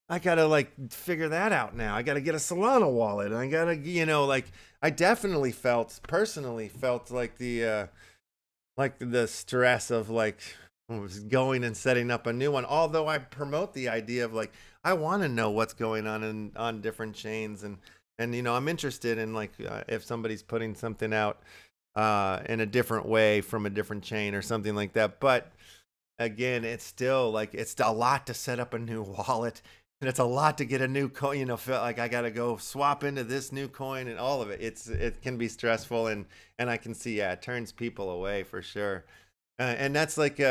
I gotta like figure that out now. I gotta get a Solana wallet, and I gotta, you know, like I definitely personally felt like the stress of like going and setting up a new one. Although I promote the idea of like, I want to know what's going on on different chains, and you know, I'm interested in like if somebody's putting something out in a different way from a different chain or something like that. But again, it's still like, it's a lot to set up a new wallet. And it's a lot to get a new coin, you know, feel like I got to go swap into this new coin and all of it. It can be stressful, and I can see, yeah, it turns people away for sure. And that's like,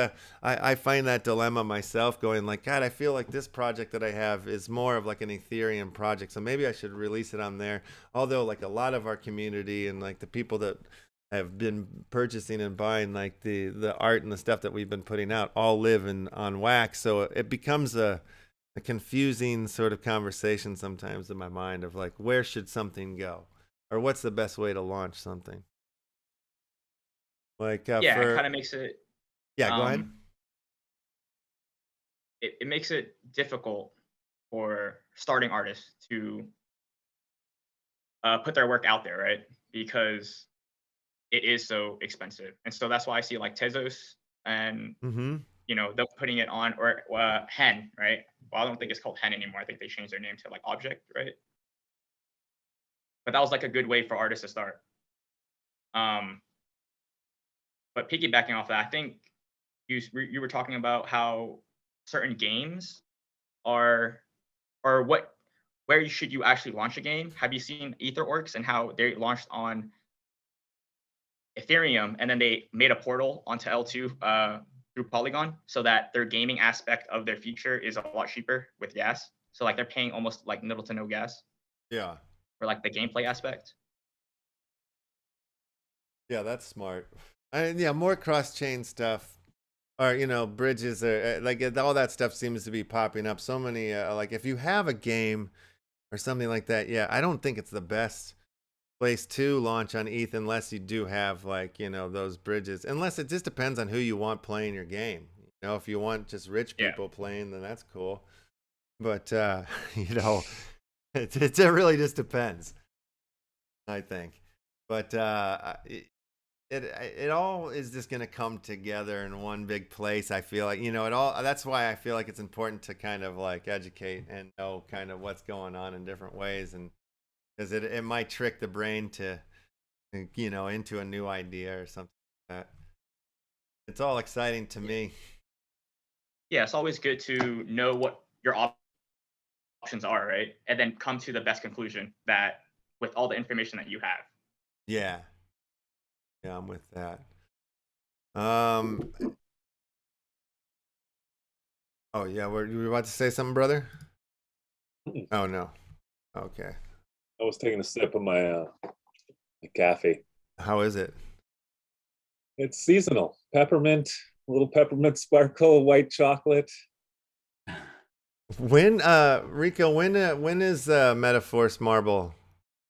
I find that dilemma myself, going like, God, I feel like this project that I have is more of like an Ethereum project. So maybe I should release it on there. Although like a lot of our community and like the people that have been purchasing and buying like the art and the stuff that we've been putting out all live on Wax. So it becomes a confusing sort of conversation sometimes in my mind of like, where should something go, or what's the best way to launch something? Like it kind of makes it. Yeah, go ahead. It makes it difficult for starting artists to put their work out there, right? Because it is so expensive, and so that's why I see like Tezos and you know, they're putting it on, or Hen, right? Well, I don't think it's called Hen anymore. I think they changed their name to like Object, right? But that was like a good way for artists to start. But piggybacking off that, I think you were talking about how certain games are, or where should you actually launch a game? Have you seen EtherOrcs and how they launched on Ethereum, and then they made a portal onto L2 through Polygon, so that their gaming aspect of their feature is a lot cheaper with gas. So like they're paying almost like little to no gas. Yeah. For like the gameplay aspect. Yeah, that's smart. Yeah, more cross-chain stuff, or you know, bridges, or like all that stuff seems to be popping up. So many like if you have a game or something like that, yeah, I don't think it's the best place to launch on ETH unless you do have like, you know, those bridges. Unless it just depends on who you want playing your game. You know, if you want just rich people playing, then that's cool. But you know, it really just depends, I think. But it all is just going to come together in one big place. I feel like, you know, that's why I feel like it's important to kind of like educate and know kind of what's going on in different ways, and because it might trick the brain to, you know, into a new idea or something like that. It's all exciting to me. Yeah, it's always good to know what your options are, right? And then come to the best conclusion that with all the information that you have. Yeah. Yeah, I'm with that. Oh yeah, were you about to say something, brother? Oh no. Okay. I was taking a sip of my coffee. How is it? It's seasonal. Peppermint, a little peppermint sparkle, white chocolate. When Rico, when is Metaforce Marble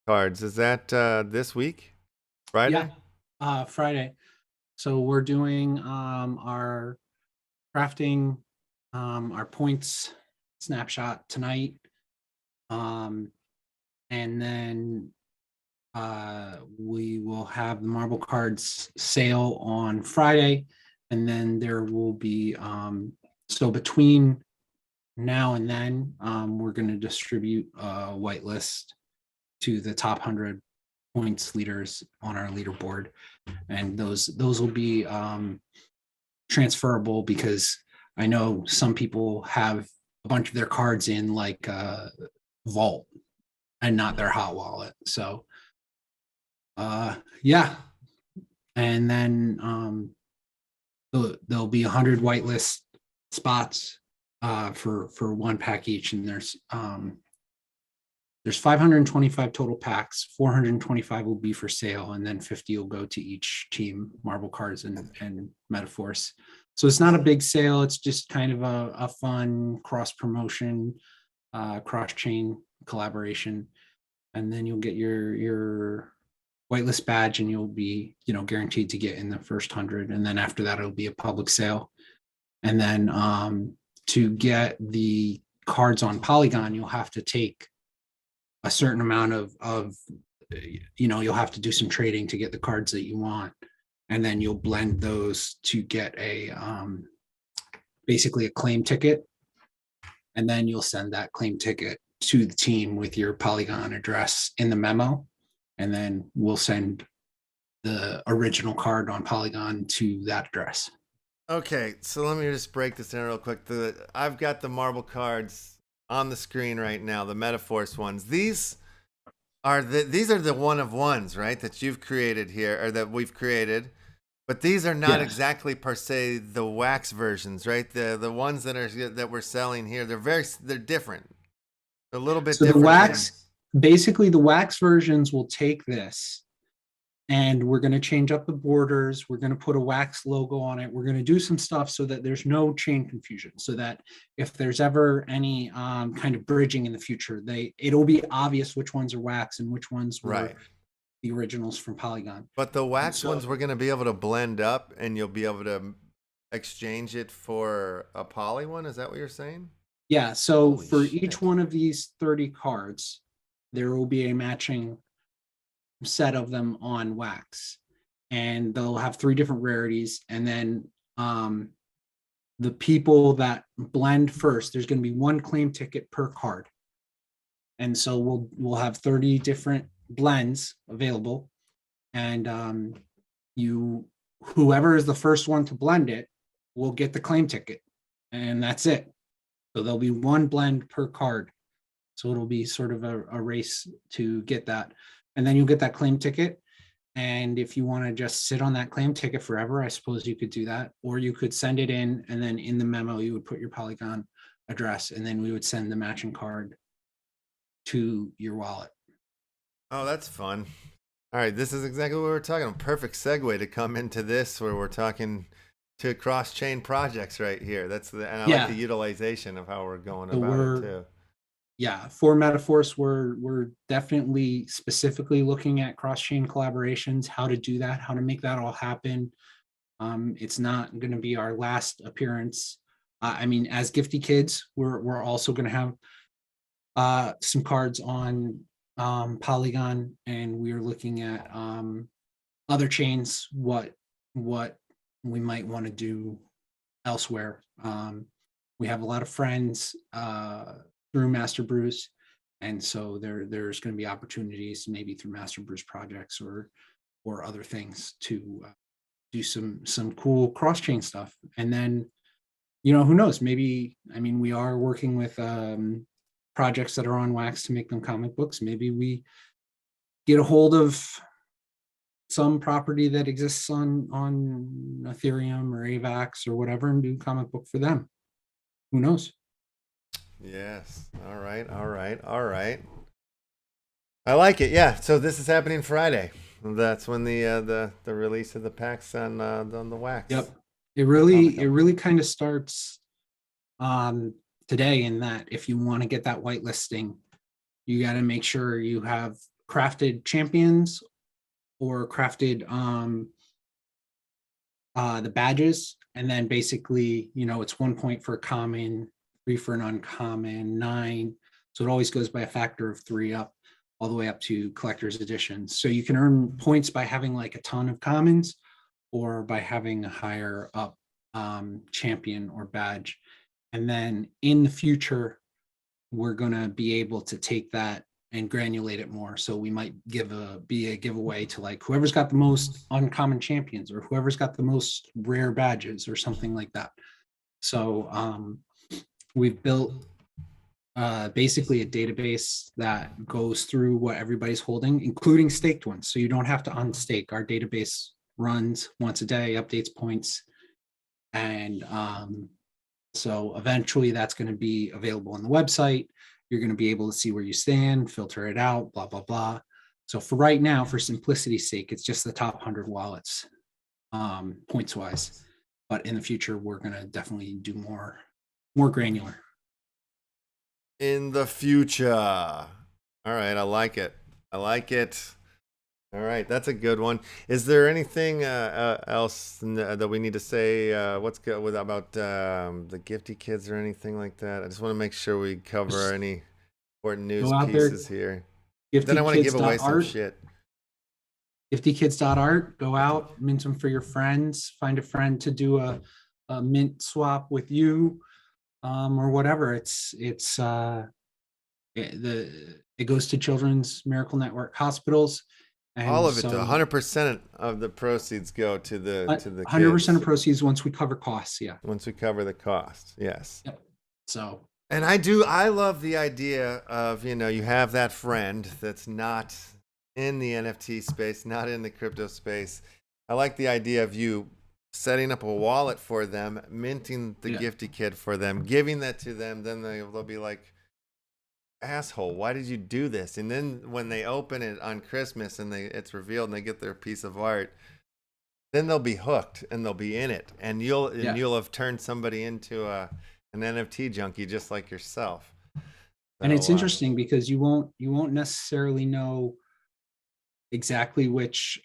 cards? Is that this week? Friday? Yeah, Friday. So we're doing our crafting our points snapshot tonight. And then we will have the marble cards sale on Friday, and then there will be so between now and then we're going to distribute a whitelist to the top 100 points leaders on our leaderboard, and those will be transferable, because I know some people have a bunch of their cards in like Vault and not their hot wallet. So yeah. And then there'll be 100 whitelist spots for one pack each, and there's 525 total packs. 425 will be for sale, and then 50 will go to each team, Marble Cards and Metaforce. So it's not a big sale. It's just kind of a fun cross promotion, cross chain collaboration, and then you'll get your whitelist badge, and you'll be, you know, guaranteed to get in the first 100. And then after that, it'll be a public sale. And then to get the cards on Polygon, you'll have to take a certain amount of, you know, you'll have to do some trading to get the cards that you want. And then you'll blend those to get a basically a claim ticket. And then you'll send that claim ticket to the team with your Polygon address in the memo. And then we'll send the original card on Polygon to that address. Okay, so let me just break this down real quick. I've got the marble cards on the screen right now, the Metaforce ones. These are the one of ones, right? That you've created here, or that we've created. But these are not exactly per se the wax versions, right? The ones that we're selling here, they're different. They're a little bit so different. The wax, basically the wax versions will take this, and we're going to change up the borders. We're going to put a wax logo on it. We're going to do some stuff so that there's no chain confusion, so that if there's ever any kind of bridging in the future, it'll be obvious which ones are wax and which ones were the originals from Polygon. But the wax ones we're going to be able to blend up, and you'll be able to exchange it for a poly one. Is that what you're saying? Yeah. So Holy for shit. each one of these 30 cards, there will be a matching set of them on wax, and they'll have 3 different rarities. And then the people that blend first, there's going to be 1 claim ticket per card. And so we'll have 30 different blends available, and whoever is the first one to blend it will get the claim ticket, and that's it. So there'll be 1 blend per card. So it'll be sort of a race to get that. And then you'll get that claim ticket. And if you want to just sit on that claim ticket forever, I suppose you could do that. Or you could send it in, and then in the memo, you would put your Polygon address, and then we would send the matching card to your wallet. Oh, that's fun. All right, this is exactly what we were talking about. Perfect segue to come into this, where we're talking to cross-chain projects right here. And I like the utilization of how we're going about it too. Yeah, for Metaforce, we're definitely specifically looking at cross-chain collaborations, how to do that, how to make that all happen. It's not going to be our last appearance. I mean, as Gifty Kids, we're also going to have some cards on Polygon, and we're looking at other chains, what we might want to do elsewhere. We have a lot of friends through Master Brews, and so there's going to be opportunities maybe through Master Brews projects or other things to do some cool cross-chain stuff. And then, you know, who knows, maybe, I mean, we are working with projects that are on wax to make them comic books. Maybe we get a hold of some property that exists on Ethereum or AVAX or whatever and do comic book for them. Who knows? Yes. All right. I like it. Yeah. So this is happening Friday. That's when the release of the packs on the wax. Yep. It really kind of starts today, in that if you want to get that whitelisting, you got to make sure you have crafted champions or crafted the badges, and then basically, you know, it's 1 point for a common, 3 for an uncommon, 9. So it always goes by a factor of 3 up, all the way up to collector's editions. So you can earn points by having like a ton of commons, or by having a higher up champion or badge. And then in the future, we're going to be able to take that and granulate it more. So we might be a giveaway to like whoever's got the most uncommon champions or whoever's got the most rare badges or something like that. So we've built basically a database that goes through what everybody's holding, including staked ones. So you don't have to unstake. Our database runs once a day, updates points. And so eventually that's going to be available on the website. You're going to be able to see where you stand, filter it out, blah, blah, blah. So for right now, for simplicity's sake, it's just the top 100 wallets points wise. But in the future, we're going to definitely do more granular. In the future. All right, I like it. I like it. All right, that's a good one. Is there anything else that we need to say? What's good with about the Gifty Kids or anything like that? I just want to make sure we cover any important news pieces here. Then I want to give away some shit. GiftyKids.art. Go out, mint them for your friends. Find a friend to do a mint swap with you, or whatever. It goes to Children's Miracle Network hospitals. And all of it, 100% of the proceeds go to the 100% of proceeds once we cover costs. Yeah. Once we cover the cost, yes. Yep. So. And I love the idea of, you have that friend that's not in the NFT space, not in the crypto space. I like the idea of you setting up a wallet for them, minting the Gifty Kid for them, giving that to them. Then they'll be like, asshole, why did you do this? And then when they open it on Christmas and it's revealed and they get their piece of art, then they'll be hooked and they'll be in it, and you'll have turned somebody into an NFT junkie just like yourself. And it's interesting because you won't necessarily know exactly which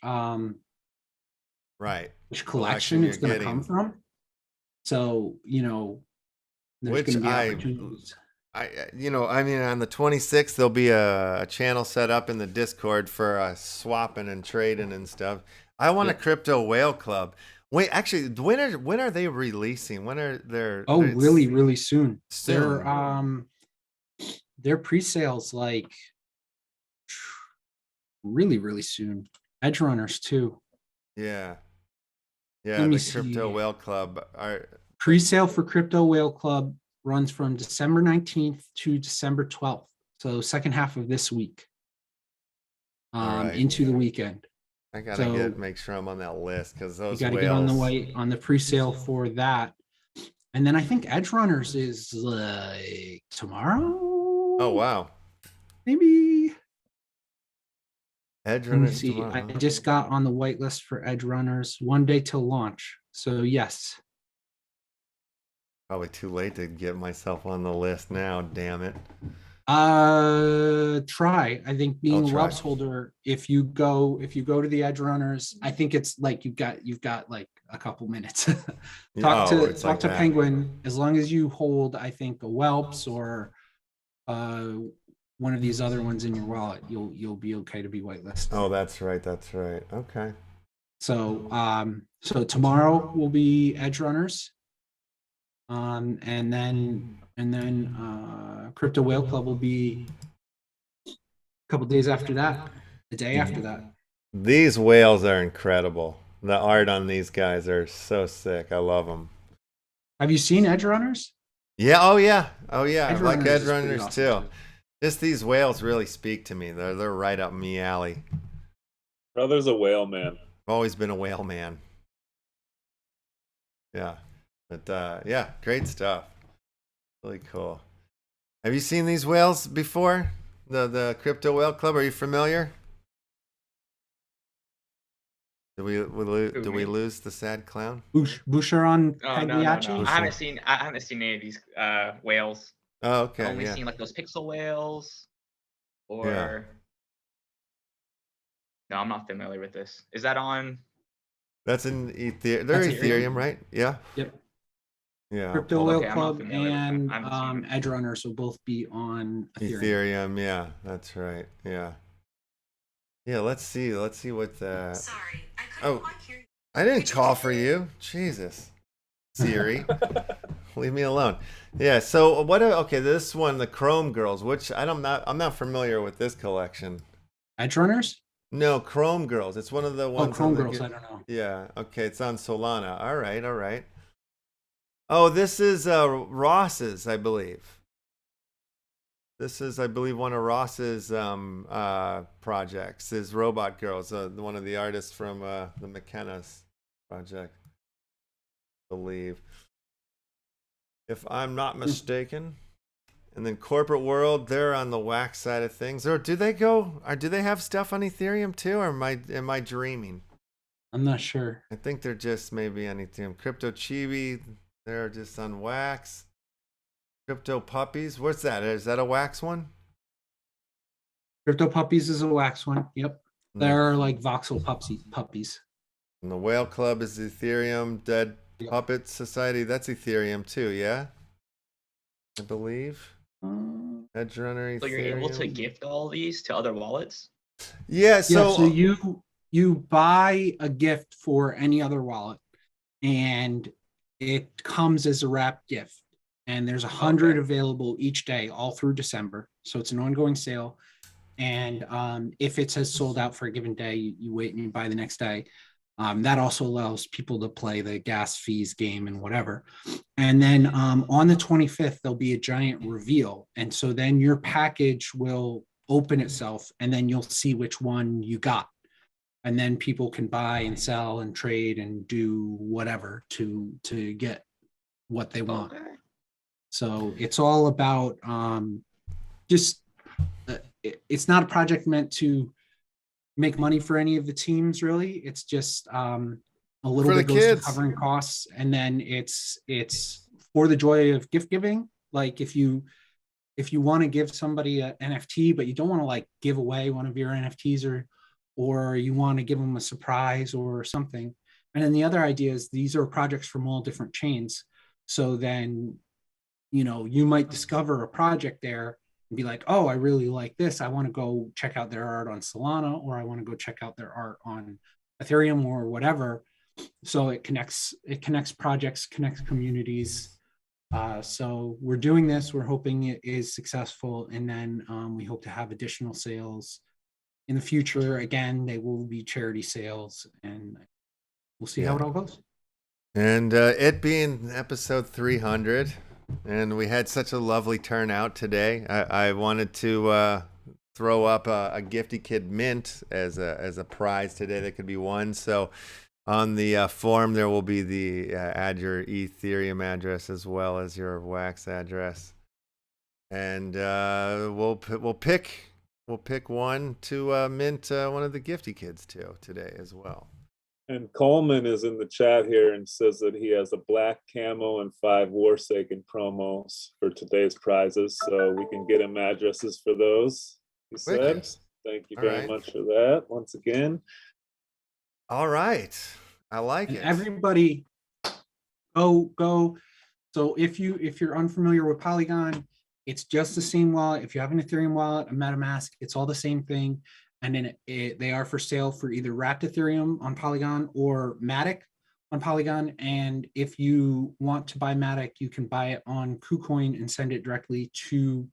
which collection it's going to come from. So there's going to be opportunities. On the 26th, there'll be a channel set up in the Discord for swapping and trading and stuff. I want a crypto whale club. Wait, actually, when are they releasing? When are their? Oh, really, really soon. Their pre-sales like really, really soon. Edge runners too. Yeah. The crypto whale club pre-sale for crypto whale club runs from December 19th to December 12th. So second half of this week into the weekend. I gotta make sure I'm on that list because those you gotta get on the pre-sale for that. And then I think Edge Runners is like tomorrow. Oh wow. Maybe. Edge Runners. See, I just got on the whitelist for Edge Runners 1 day till launch. So yes. Probably too late to get myself on the list now. Damn it. Try. I think being a Rubs holder, if you go to the Edge Runners, I think it's like you've got like a couple minutes. talk to Penguin. As long as you hold, I think a Whelps or one of these other ones in your wallet, you'll be okay to be whitelisted. Oh, that's right. Okay. So so tomorrow will be Edge Runners. And then Crypto Whale Club will be a couple days after that, the day after that. These whales are incredible. The art on these guys are so sick. I love them. Have you seen Edge Runners? Yeah. Oh yeah. I like Edge Runners too. Just these whales really speak to me. They're right up me alley. Brother's a whale man. I've always been a whale man. Yeah. But great stuff. Really cool. Have you seen these whales before? The Crypto Whale Club? Are you familiar? Did we lose the sad clown? Boucheron Pagliacci? No. I haven't seen any of these whales. Oh, okay. I've only seen like those pixel whales, or no, I'm not familiar with this. Is that on? That's in Ethereum. They're Ethereum, right? Yeah. Yep. Yeah. Crypto Whale Club and Edge Runners will both be on Ethereum. Yeah, that's right. Yeah. Let's see what the. Sorry, I couldn't quite hear you. I didn't call for you. Jesus. Siri. Leave me alone. Yeah. So what? Okay, this one, the Chrome Girls, which I'm not familiar with this collection. Edge runners? No, Chrome Girls. It's one of the ones. Chrome on the, Girls. I don't know. Yeah. Okay, it's on Solana. All right. All right. Oh, this is Ross's, I believe. This is, I believe, one of Ross's projects. Is Robot Girls, one of the artists from the McKenna's project, I believe, if I'm not mistaken. And then Corporate World, they're on the wax side of things. Or do they have stuff on Ethereum too, or am I dreaming? I'm not sure. I think they're just maybe on Ethereum. Crypto Chibi, they're just on wax. Crypto Puppies, what's that? Is that a wax one? Crypto Puppies is a wax one. Yep. They're like voxel puppies. And the Whale Club is Ethereum. Dead Yep. Puppet Society, that's Ethereum too, yeah? I believe. Edge Runner, Ethereum. So you're able to gift all these to other wallets? Yeah, So you buy a gift for any other wallet, and it comes as a wrapped gift. And there's 100 available each day, all through December. So it's an ongoing sale. And if it says sold out for a given day, you wait and you buy the next day. That also allows people to play the gas fees game and whatever. And then on the 25th, there'll be a giant reveal. And so then your package will open itself, and then you'll see which one you got. And then people can buy and sell and trade and do whatever to get what they want. Okay. So it's all about just, it's not a project meant to make money for any of the teams, really. It's just a little bit goes to covering costs, and then it's for the joy of gift giving. Like if you want to give somebody an NFT, but you don't want to like give away one of your NFTs, or you want to give them a surprise or something. And then the other idea is these are projects from all different chains. So then, you might discover a project there and be like, oh, I really like this. I want to go check out their art on Solana, or I want to go check out their art on Ethereum or whatever. So it connects projects, connects communities. So we're doing this. We're hoping it is successful. And then we hope to have additional sales in the future. Again, they will be charity sales, and we'll see how it all goes. And it being episode 300, and we had such a lovely turnout today. I wanted to throw up a Gifty Kid mint as a prize today that could be won. So on the form, there will be the add your Ethereum address as well as your wax address, and we'll pick one to mint one of the Gifty Kids today as well. And Coleman is in the chat here and says that he has a black camo and 5 Warsaken promos for today's prizes, so we can get him addresses for those. He said, "Thank you very much for that once again." All right, I like it. Everybody, go. So if you're unfamiliar with Polygon, it's just the same wallet. If you have an Ethereum wallet, a MetaMask, it's all the same thing. And then they are for sale for either wrapped Ethereum on Polygon or Matic on Polygon. And if you want to buy Matic, you can buy it on KuCoin and send it directly to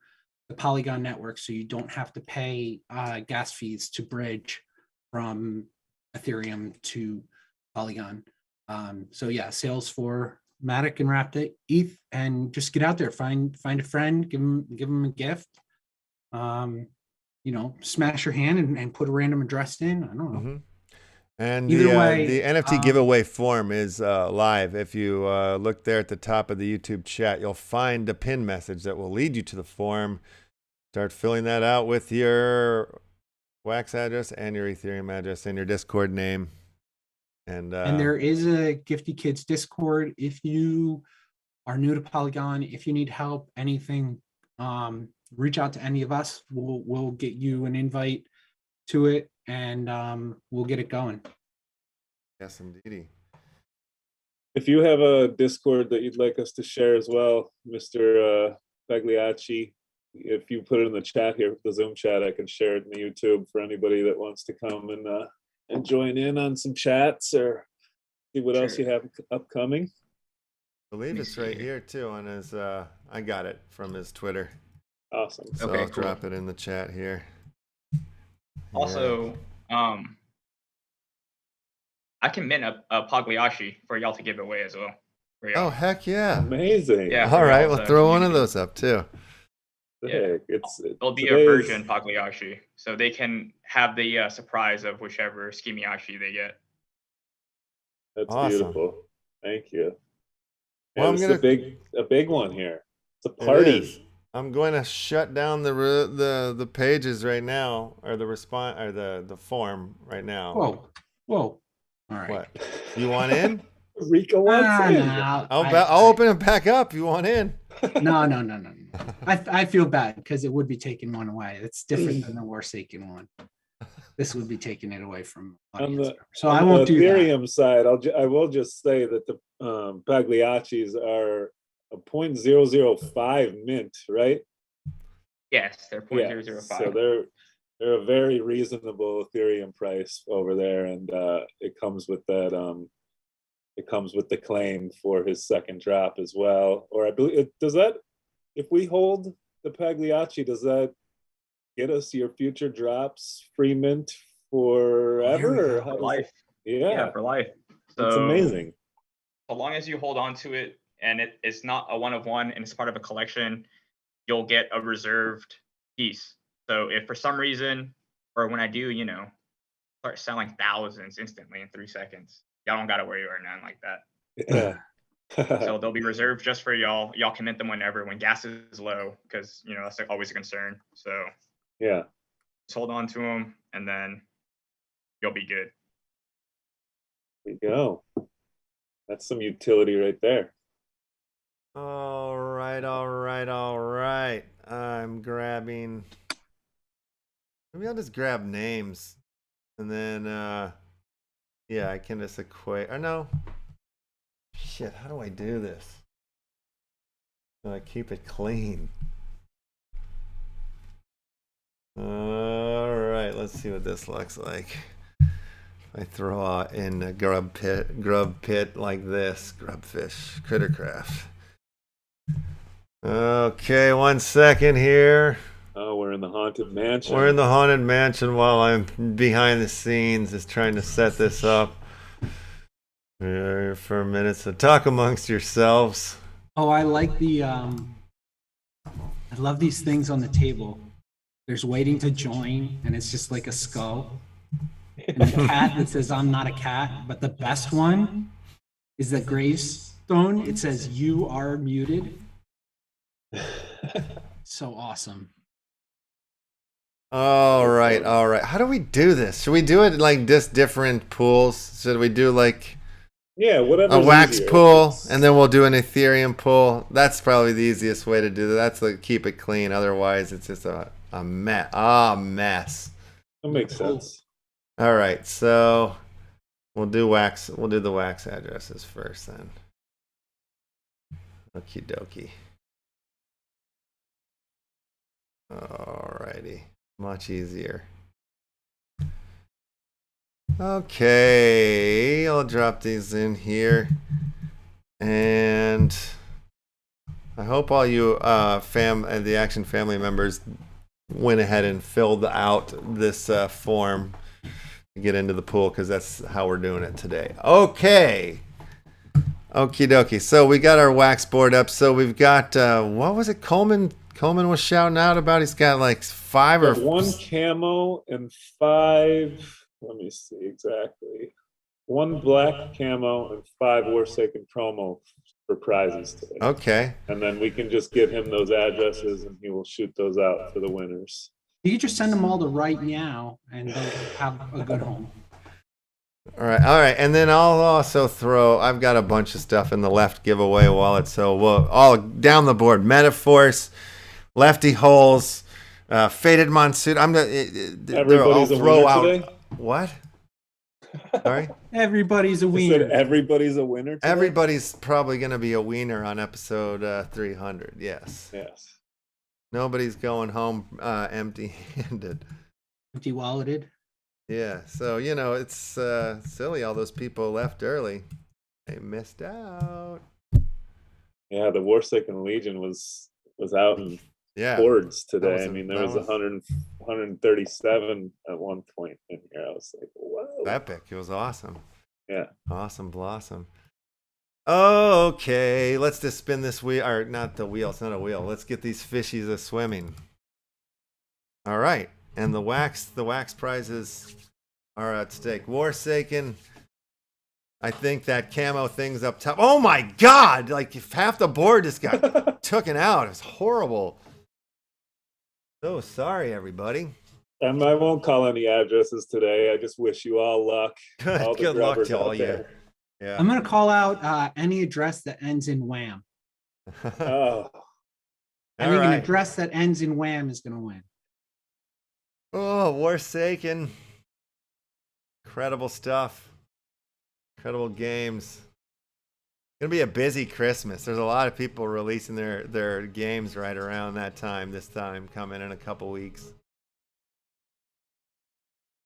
the Polygon network. So you don't have to pay gas fees to bridge from Ethereum to Polygon. So yeah, sales for Matic and wrapped ETH, and just get out there, find a friend, give them a gift. Smash your hand and put a random address in. I don't know. Mm-hmm. And Either way, the NFT giveaway form is live. If you look there at the top of the YouTube chat, you'll find a pin message that will lead you to the form. Start filling that out with your wax address and your Ethereum address and your Discord name. And there is a Gifty Kids Discord. If you are new to Polygon, if you need help, anything, reach out to any of us. We'll get you an invite to it, and we'll get it going. Yes, indeedy. If you have a Discord that you'd like us to share as well, Mr. Pagliacci, if you put it in the chat here, the Zoom chat, I can share it in the YouTube for anybody that wants to come and join in on some chats or see what else you have upcoming. believe me it's right see. here too on his. I got it from his Twitter, Awesome. so Okay, I'll cool. drop it in the chat here. Also, I can mint a Pagliacci for y'all to give away as well. For Oh y'all. heck yeah! Amazing. Yeah. All for right, y'all's, we'll throw one of community. those up too. Sick. Yeah. It's There'll be a today's- version Pagliacci, so they can have the surprise of whichever Skimiashi they get. That's Awesome. beautiful. Thank you. Yeah, Well, I'm this is gonna- a big one here. It's a It party. is. I'm going to shut down the pages right now, or the response, or the form right now. Whoa. All right. What? You want in? Rico wants in. No, I'll open it back up. You want in? No. I feel bad because it would be taking one away. It's different than the Warsaken one. This would be taking it away from audience. So I won't do that. Ethereum side, I will just say that the Pagliaccis are a 0.005 mint, right? Yes, they're Yeah. 0.005. So they're a very reasonable Ethereum price over there, and it comes with that it comes with the claim for his second drop as well. Or I believe does that, if we hold the Pagliacci, does that get us your future drops free mint forever? Or how For does life. it- Yeah, yeah, for life. So it's amazing. so long as you hold on to it and it's not a one of one and it's part of a collection, you'll get a reserved piece. So if for some reason, or when I do, start selling thousands instantly in 3 seconds, y'all don't gotta worry about nothing like that. Yeah. So they'll be reserved just for y'all. Y'all can mint them whenever, when gas is low, because that's always a concern. So Yeah. just hold on to them, and then you'll be good. There you go. That's some utility right there. All right. I'm grabbing. Maybe I'll just grab names, and then yeah, I can just equate. Or no. Shit, how do I do this? So I keep it clean. All right, let's see what this looks like. I throw in a grub pit like this, grubfish, Crittercraft. Okay, 1 second here. Oh, we're in the haunted mansion. We're in the haunted mansion while I'm behind the scenes, just trying to set this up for a minute. So talk amongst yourselves. Oh, I like the I love these things on the table. There's waiting to join, and it's just like a skull. And the cat that says I'm not a cat, but the best one is the gravestone. It says you are muted. So awesome. All right. How do we do this? Should we do it like just different pools? Should we do like Yeah, whatever. a wax pool, and then we'll do an Ethereum pool? That's probably the easiest way to do that. That's like keep it clean. Otherwise, it's just a mess. That makes sense. All right, so we'll do wax. We'll do the wax addresses first, then. Okie dokie. Alrighty, much easier. Okay, I'll drop these in here, and I hope all you the Action family members went ahead and filled out this form to get into the pool, because that's how we're doing it today. Okay. Okie dokie. So we got our wax board up. So we've got, what was it Coleman was shouting out about? He's got like 5 or 1 camo and 5, let me see exactly. 1 black camo and 5 Warsaken promo for prizes today. Okay. And then we can just give him those addresses and he will shoot those out for the winners. You can just send them all to right now, and they'll have a good home. All right, and then I'll also I've got a bunch of stuff in the left giveaway wallet, so we'll all down the board: Metaforce, Lefty Holes, Faded Monsoon. Everybody's a winner today? What? Sorry? Everybody's a I said wiener. everybody's a winner today? Everybody's probably going to be a wiener on episode 300, yes. Yes. Nobody's going home empty-handed. Empty walleted. Yeah, so, it's silly all those people left early. They missed out. Yeah, the Warsaken Legion was out in Yeah. hordes was today. I a- mean, there that was was- 100, 137 at one point in here. I was like, whoa. Epic. It was awesome. Yeah. Awesome blossom. Okay, let's just spin this wheel, or not the wheel, it's not a wheel. Let's get these fishies a swimming. All right, and the wax prizes are at stake. Warsaken, I think that camo thing's up top. Oh my God, like half the board just got taken out. It's horrible. So sorry, everybody. And I won't call any addresses today. I just wish you all luck. All the Good luck grubbers to all out you. there. Yeah. I'm going to call out any address that ends in wham. Oh, I All think an right. address that ends in wham is going to win. Oh, Warsaken. Incredible stuff. Incredible games. Gonna be a busy Christmas. There's a lot of people releasing their games right around that time, this time coming in a couple weeks.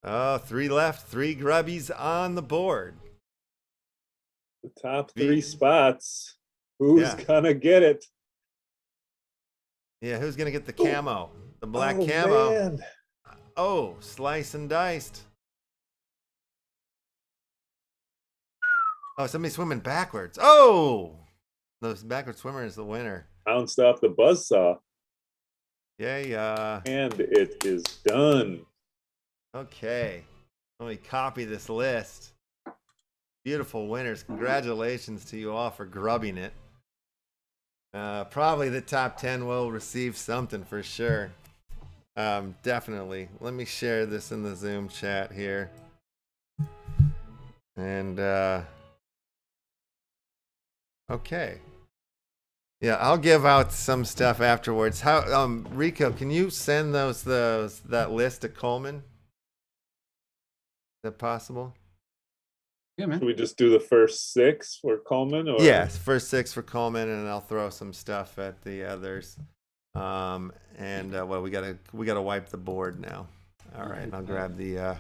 Oh, 3 left, 3 grubbies on the board. the top 3 spots. Who's Yeah. gonna get it? Yeah, who's gonna get the camo? The black Oh, camo. man. Oh, slice and diced. Oh, somebody's swimming backwards. Oh, the backward swimmer is the winner. Bounced off the buzzsaw, Yeah. and it is done. Okay. Let me copy this list. Beautiful winners. Congratulations to you all for grubbing it. Probably the top 10 will receive something for sure. Definitely. Let me share this in the Zoom chat here. And, okay. Yeah, I'll give out some stuff afterwards. How, Rico, can you send that list to Coleman? Is that possible? Yeah, man. Should we just do the first 6 for Coleman? Or? Yes, first 6 for Coleman, and I'll throw some stuff at the others. Well, we gotta wipe the board now. All right, I'll grab the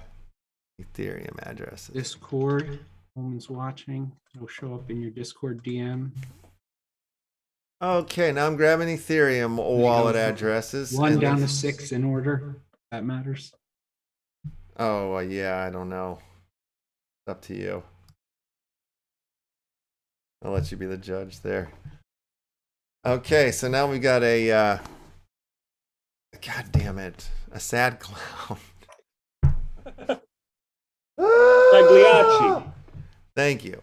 Ethereum addresses. Discord. Woman's watching. It'll show up in your Discord DM. Okay, now I'm grabbing Ethereum wallet addresses. 1 and down to then- 6 in order. That matters. Oh, yeah, I don't know. It's up to you. I'll let you be the judge there. Okay, so now we've got a God damn it, a sad clown. Pagliacci. Thank you. You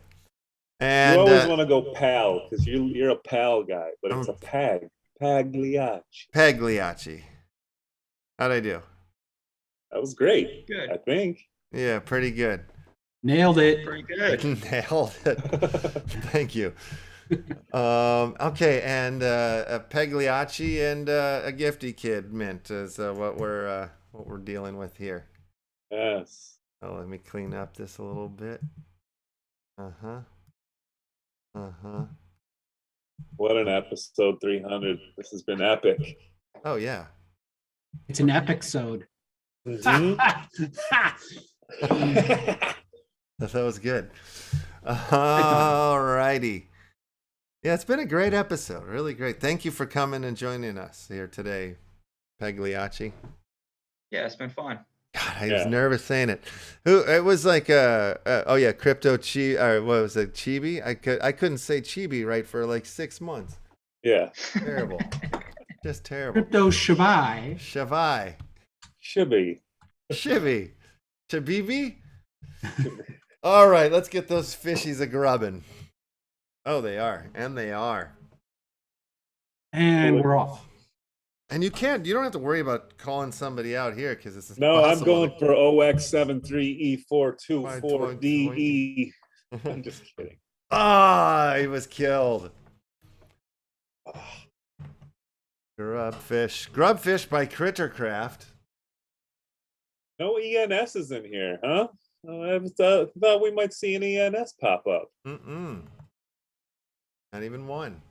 And always want to go pal because you're a pal guy, but it's I'm- a Pagliacci. Pagliacci. How'd I do? That was great. Good. I think. Yeah, pretty good. Nailed it. Pretty good. Nailed it. Thank you. Okay, and a Pagliacci and a Gifty Kid mint is what we're dealing with here. Yes. Oh, let me clean up this a little bit. What an episode 300. This has been epic. Oh yeah. It's an episode. Mhm. That was good. All righty. Yeah, it's been a great episode. Really great. Thank you for coming and joining us here today, Pagliacci. Yeah, it's been fun. God, I was Yeah. nervous saying it. It was like crypto chi, or what was it, Chibi? I couldn't say Chibi right for like 6 months. Yeah. Terrible. Just terrible. Crypto Shabai. Shavai. Shibby. Shivy. Chabibi? All right, let's get those fishies a grubbing. Oh, they are. And they are. And we're off. And you don't have to worry about calling somebody out here because it's No, I'm impossible going to- for OX73E424DE. I'm just kidding. Ah, he was killed. Grubfish by Crittercraft. No ENSs in here, huh? I thought we might see an ENS pop up. Mm-mm. Not even one.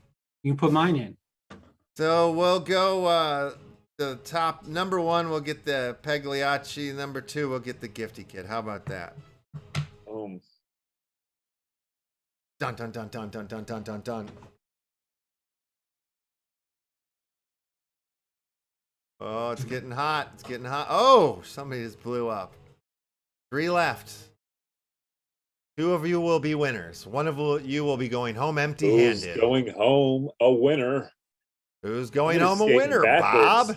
You can put mine in. So we'll go the top number 1 we'll get the Pagliacci, number 2 we'll get the Gifty Kid. How about that? Boom. Dun dun dun dun dun dun dun dun dun. Oh, it's getting hot. It's getting hot. Oh, somebody just blew up. 3 left. 2 of you will be winners. 1 of you will be going home Who's empty-handed. going home a winner? Who's going Who's home a skating winner, backwards? Bob?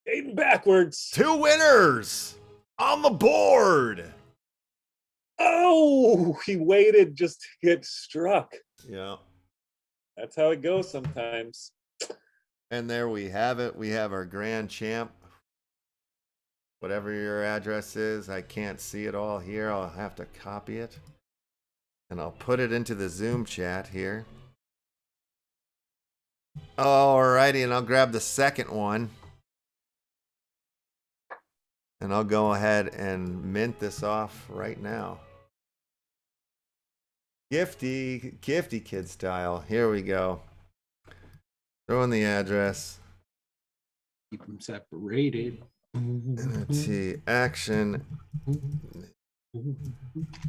Skating backwards. 2 winners on the board. Oh, he waited just to get struck. Yeah. That's how it goes sometimes. And there we have it. We have our grand champ. Whatever your address is, I can't see it all here. I'll have to copy it. And I'll put it into the Zoom chat here. Alrighty, and I'll grab the second one. And I'll go ahead and mint this off right now. Gifty kid style. Here we go. Throw in the address. Keep them separated. NFT Action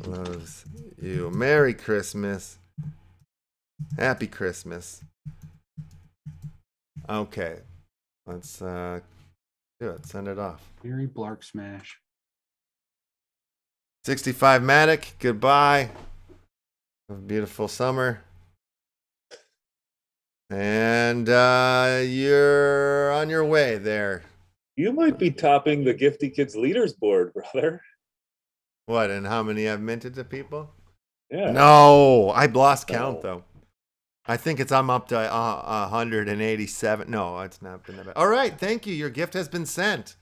loves you. Merry Christmas. Happy Christmas. Okay. Let's do it. Send it off. Very Blark Smash. 65 Matic, goodbye. Have a beautiful summer. And you're on your way there. You might be topping the Gifty Kids leaders board, brother. What, and how many I've minted to people? Yeah. No, I've lost count though. I think I'm up to 187. No, it's not been that bad. All right, thank you. Your gift has been sent.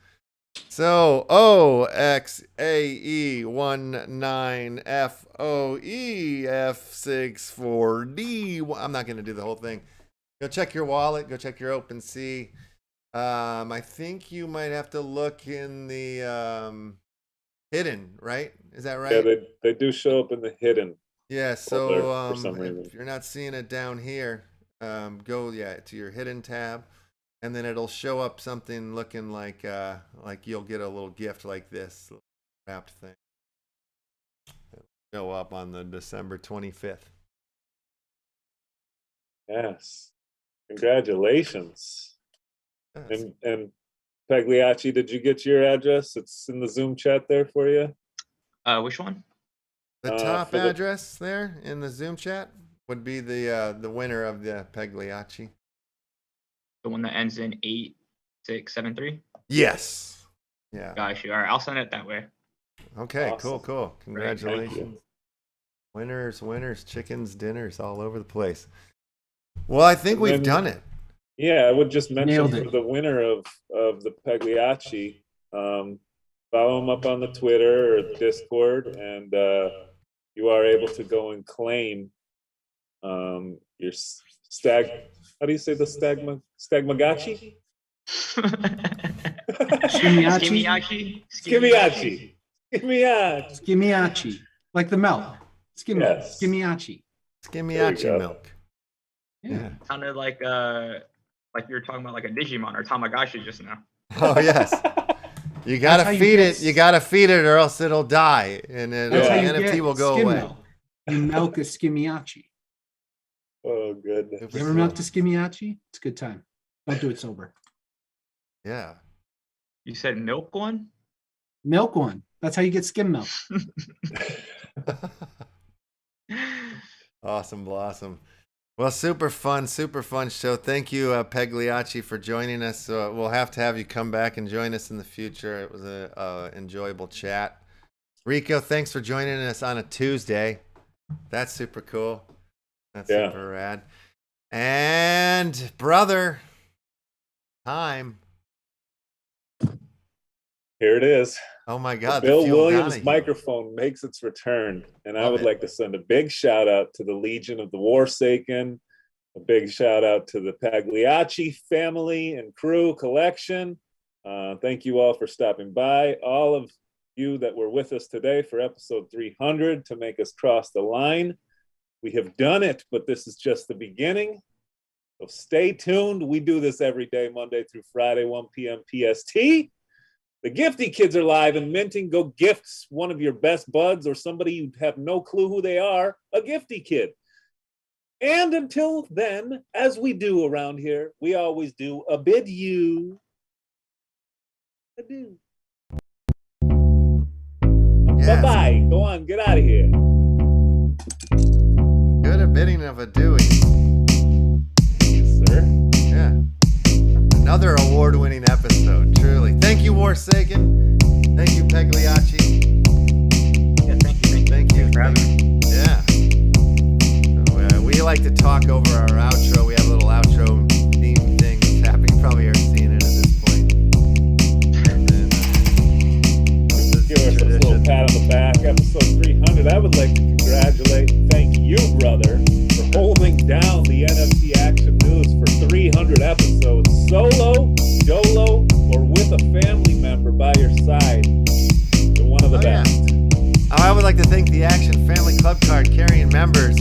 So OXAE19FOEF64D. I'm not going to do the whole thing. Go check your wallet. Go check your OpenSea. I think you might have to look in the hidden, right? Is that right? Yeah, they do show up in the hidden. Yeah, folder so for some reason. if you're not seeing it down here, go to your hidden tab, and then it'll show up something looking like you'll get a little gift like this little wrapped thing. It'll show up on the December 25th. Yes. Congratulations. Yes. And Pagliacci, did you get your address? It's in the Zoom chat there for you. Which one? The top for the- address there in the Zoom chat would be the winner of the Pagliacci. The one that ends in 8673? Yes. Yeah. Gosh, all right, I'll send it that way. Okay, Awesome. cool. Thank Congratulations. you. Winners, chickens, dinners all over the place. Well, I think And we've then- done it. Yeah, I would just mention Nailed for it. the winner of the Pagliacci, follow him up on the Twitter or Discord, and you are able to go and claim your stag. How do you say the stagmagachi? Skimiachi? Skimiachi. Skimiachi. Skimiachi. Like the milk. Yes. Skimiachi. Skimiachi go. milk. Yeah. Sounded like you were talking about like a Digimon or Tamagotchi just now. Oh yes. You That's gotta how you feed get it. You gotta feed it, or else it'll die, and then That's the how you NFT get will go skim away. milk. You milk a Skimiachi. Oh goodness. Super You ever milked a Skimiachi? It's a good time. Don't do it sober. Yeah. You said milk one? Milk one. That's how you get skim milk. Awesome blossom. Well, super fun show. Thank you, Pagliacci, for joining us. We'll have to have you come back and join us in the future. It was a enjoyable chat. Rico, thanks for joining us on a Tuesday. That's super cool. That's super rad. And brother, time. Here it is. Oh my God. Bill the Fuel Williams Donahue. microphone makes its return. And I Love would it. like to send a big shout out to the Legion of the Warsaken, a big shout out to the Pagliacci family and crew collection. Thank you all for stopping by. All of you that were with us today for episode 300 to make us cross the line. We have done it, but this is just the beginning. So stay tuned. We do this every day, Monday through Friday, 1 p.m. PST. The Gifty Kids are live and minting. Go gift one of your best buds or somebody you have no clue who they are, a Gifty Kid. And until then, as we do around here, we always do a bid you Adieu. Yeah, Bye-bye. Go on, get out of here. Good a bidding of a doing. Yes, sir. Yeah. Another award-winning episode, truly. Thank you, Warsaken. Thank you, Pagliacci. Yeah, thank you for having me. Yeah. So, we like to talk over our outro. We have a little outro theme thing that's happening. Probably are seeing it at this point. And then, Let's give ourselves a little pat on the back. Episode 300. I would like to congratulate and thank you, brother, for holding down the NFT Action News for 300 episodes. Solo, dolo, or with a family member by your side. You're one of the best. I would like to thank the Action Family Club Card carrying members.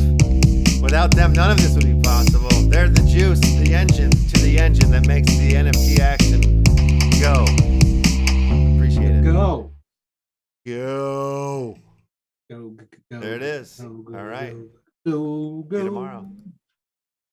Without them, none of this would be possible. They're the juice, the engine to the engine that makes the NFT action go. Appreciate it. Go. Go. Go. There it is. Go, All right. Go. See you tomorrow.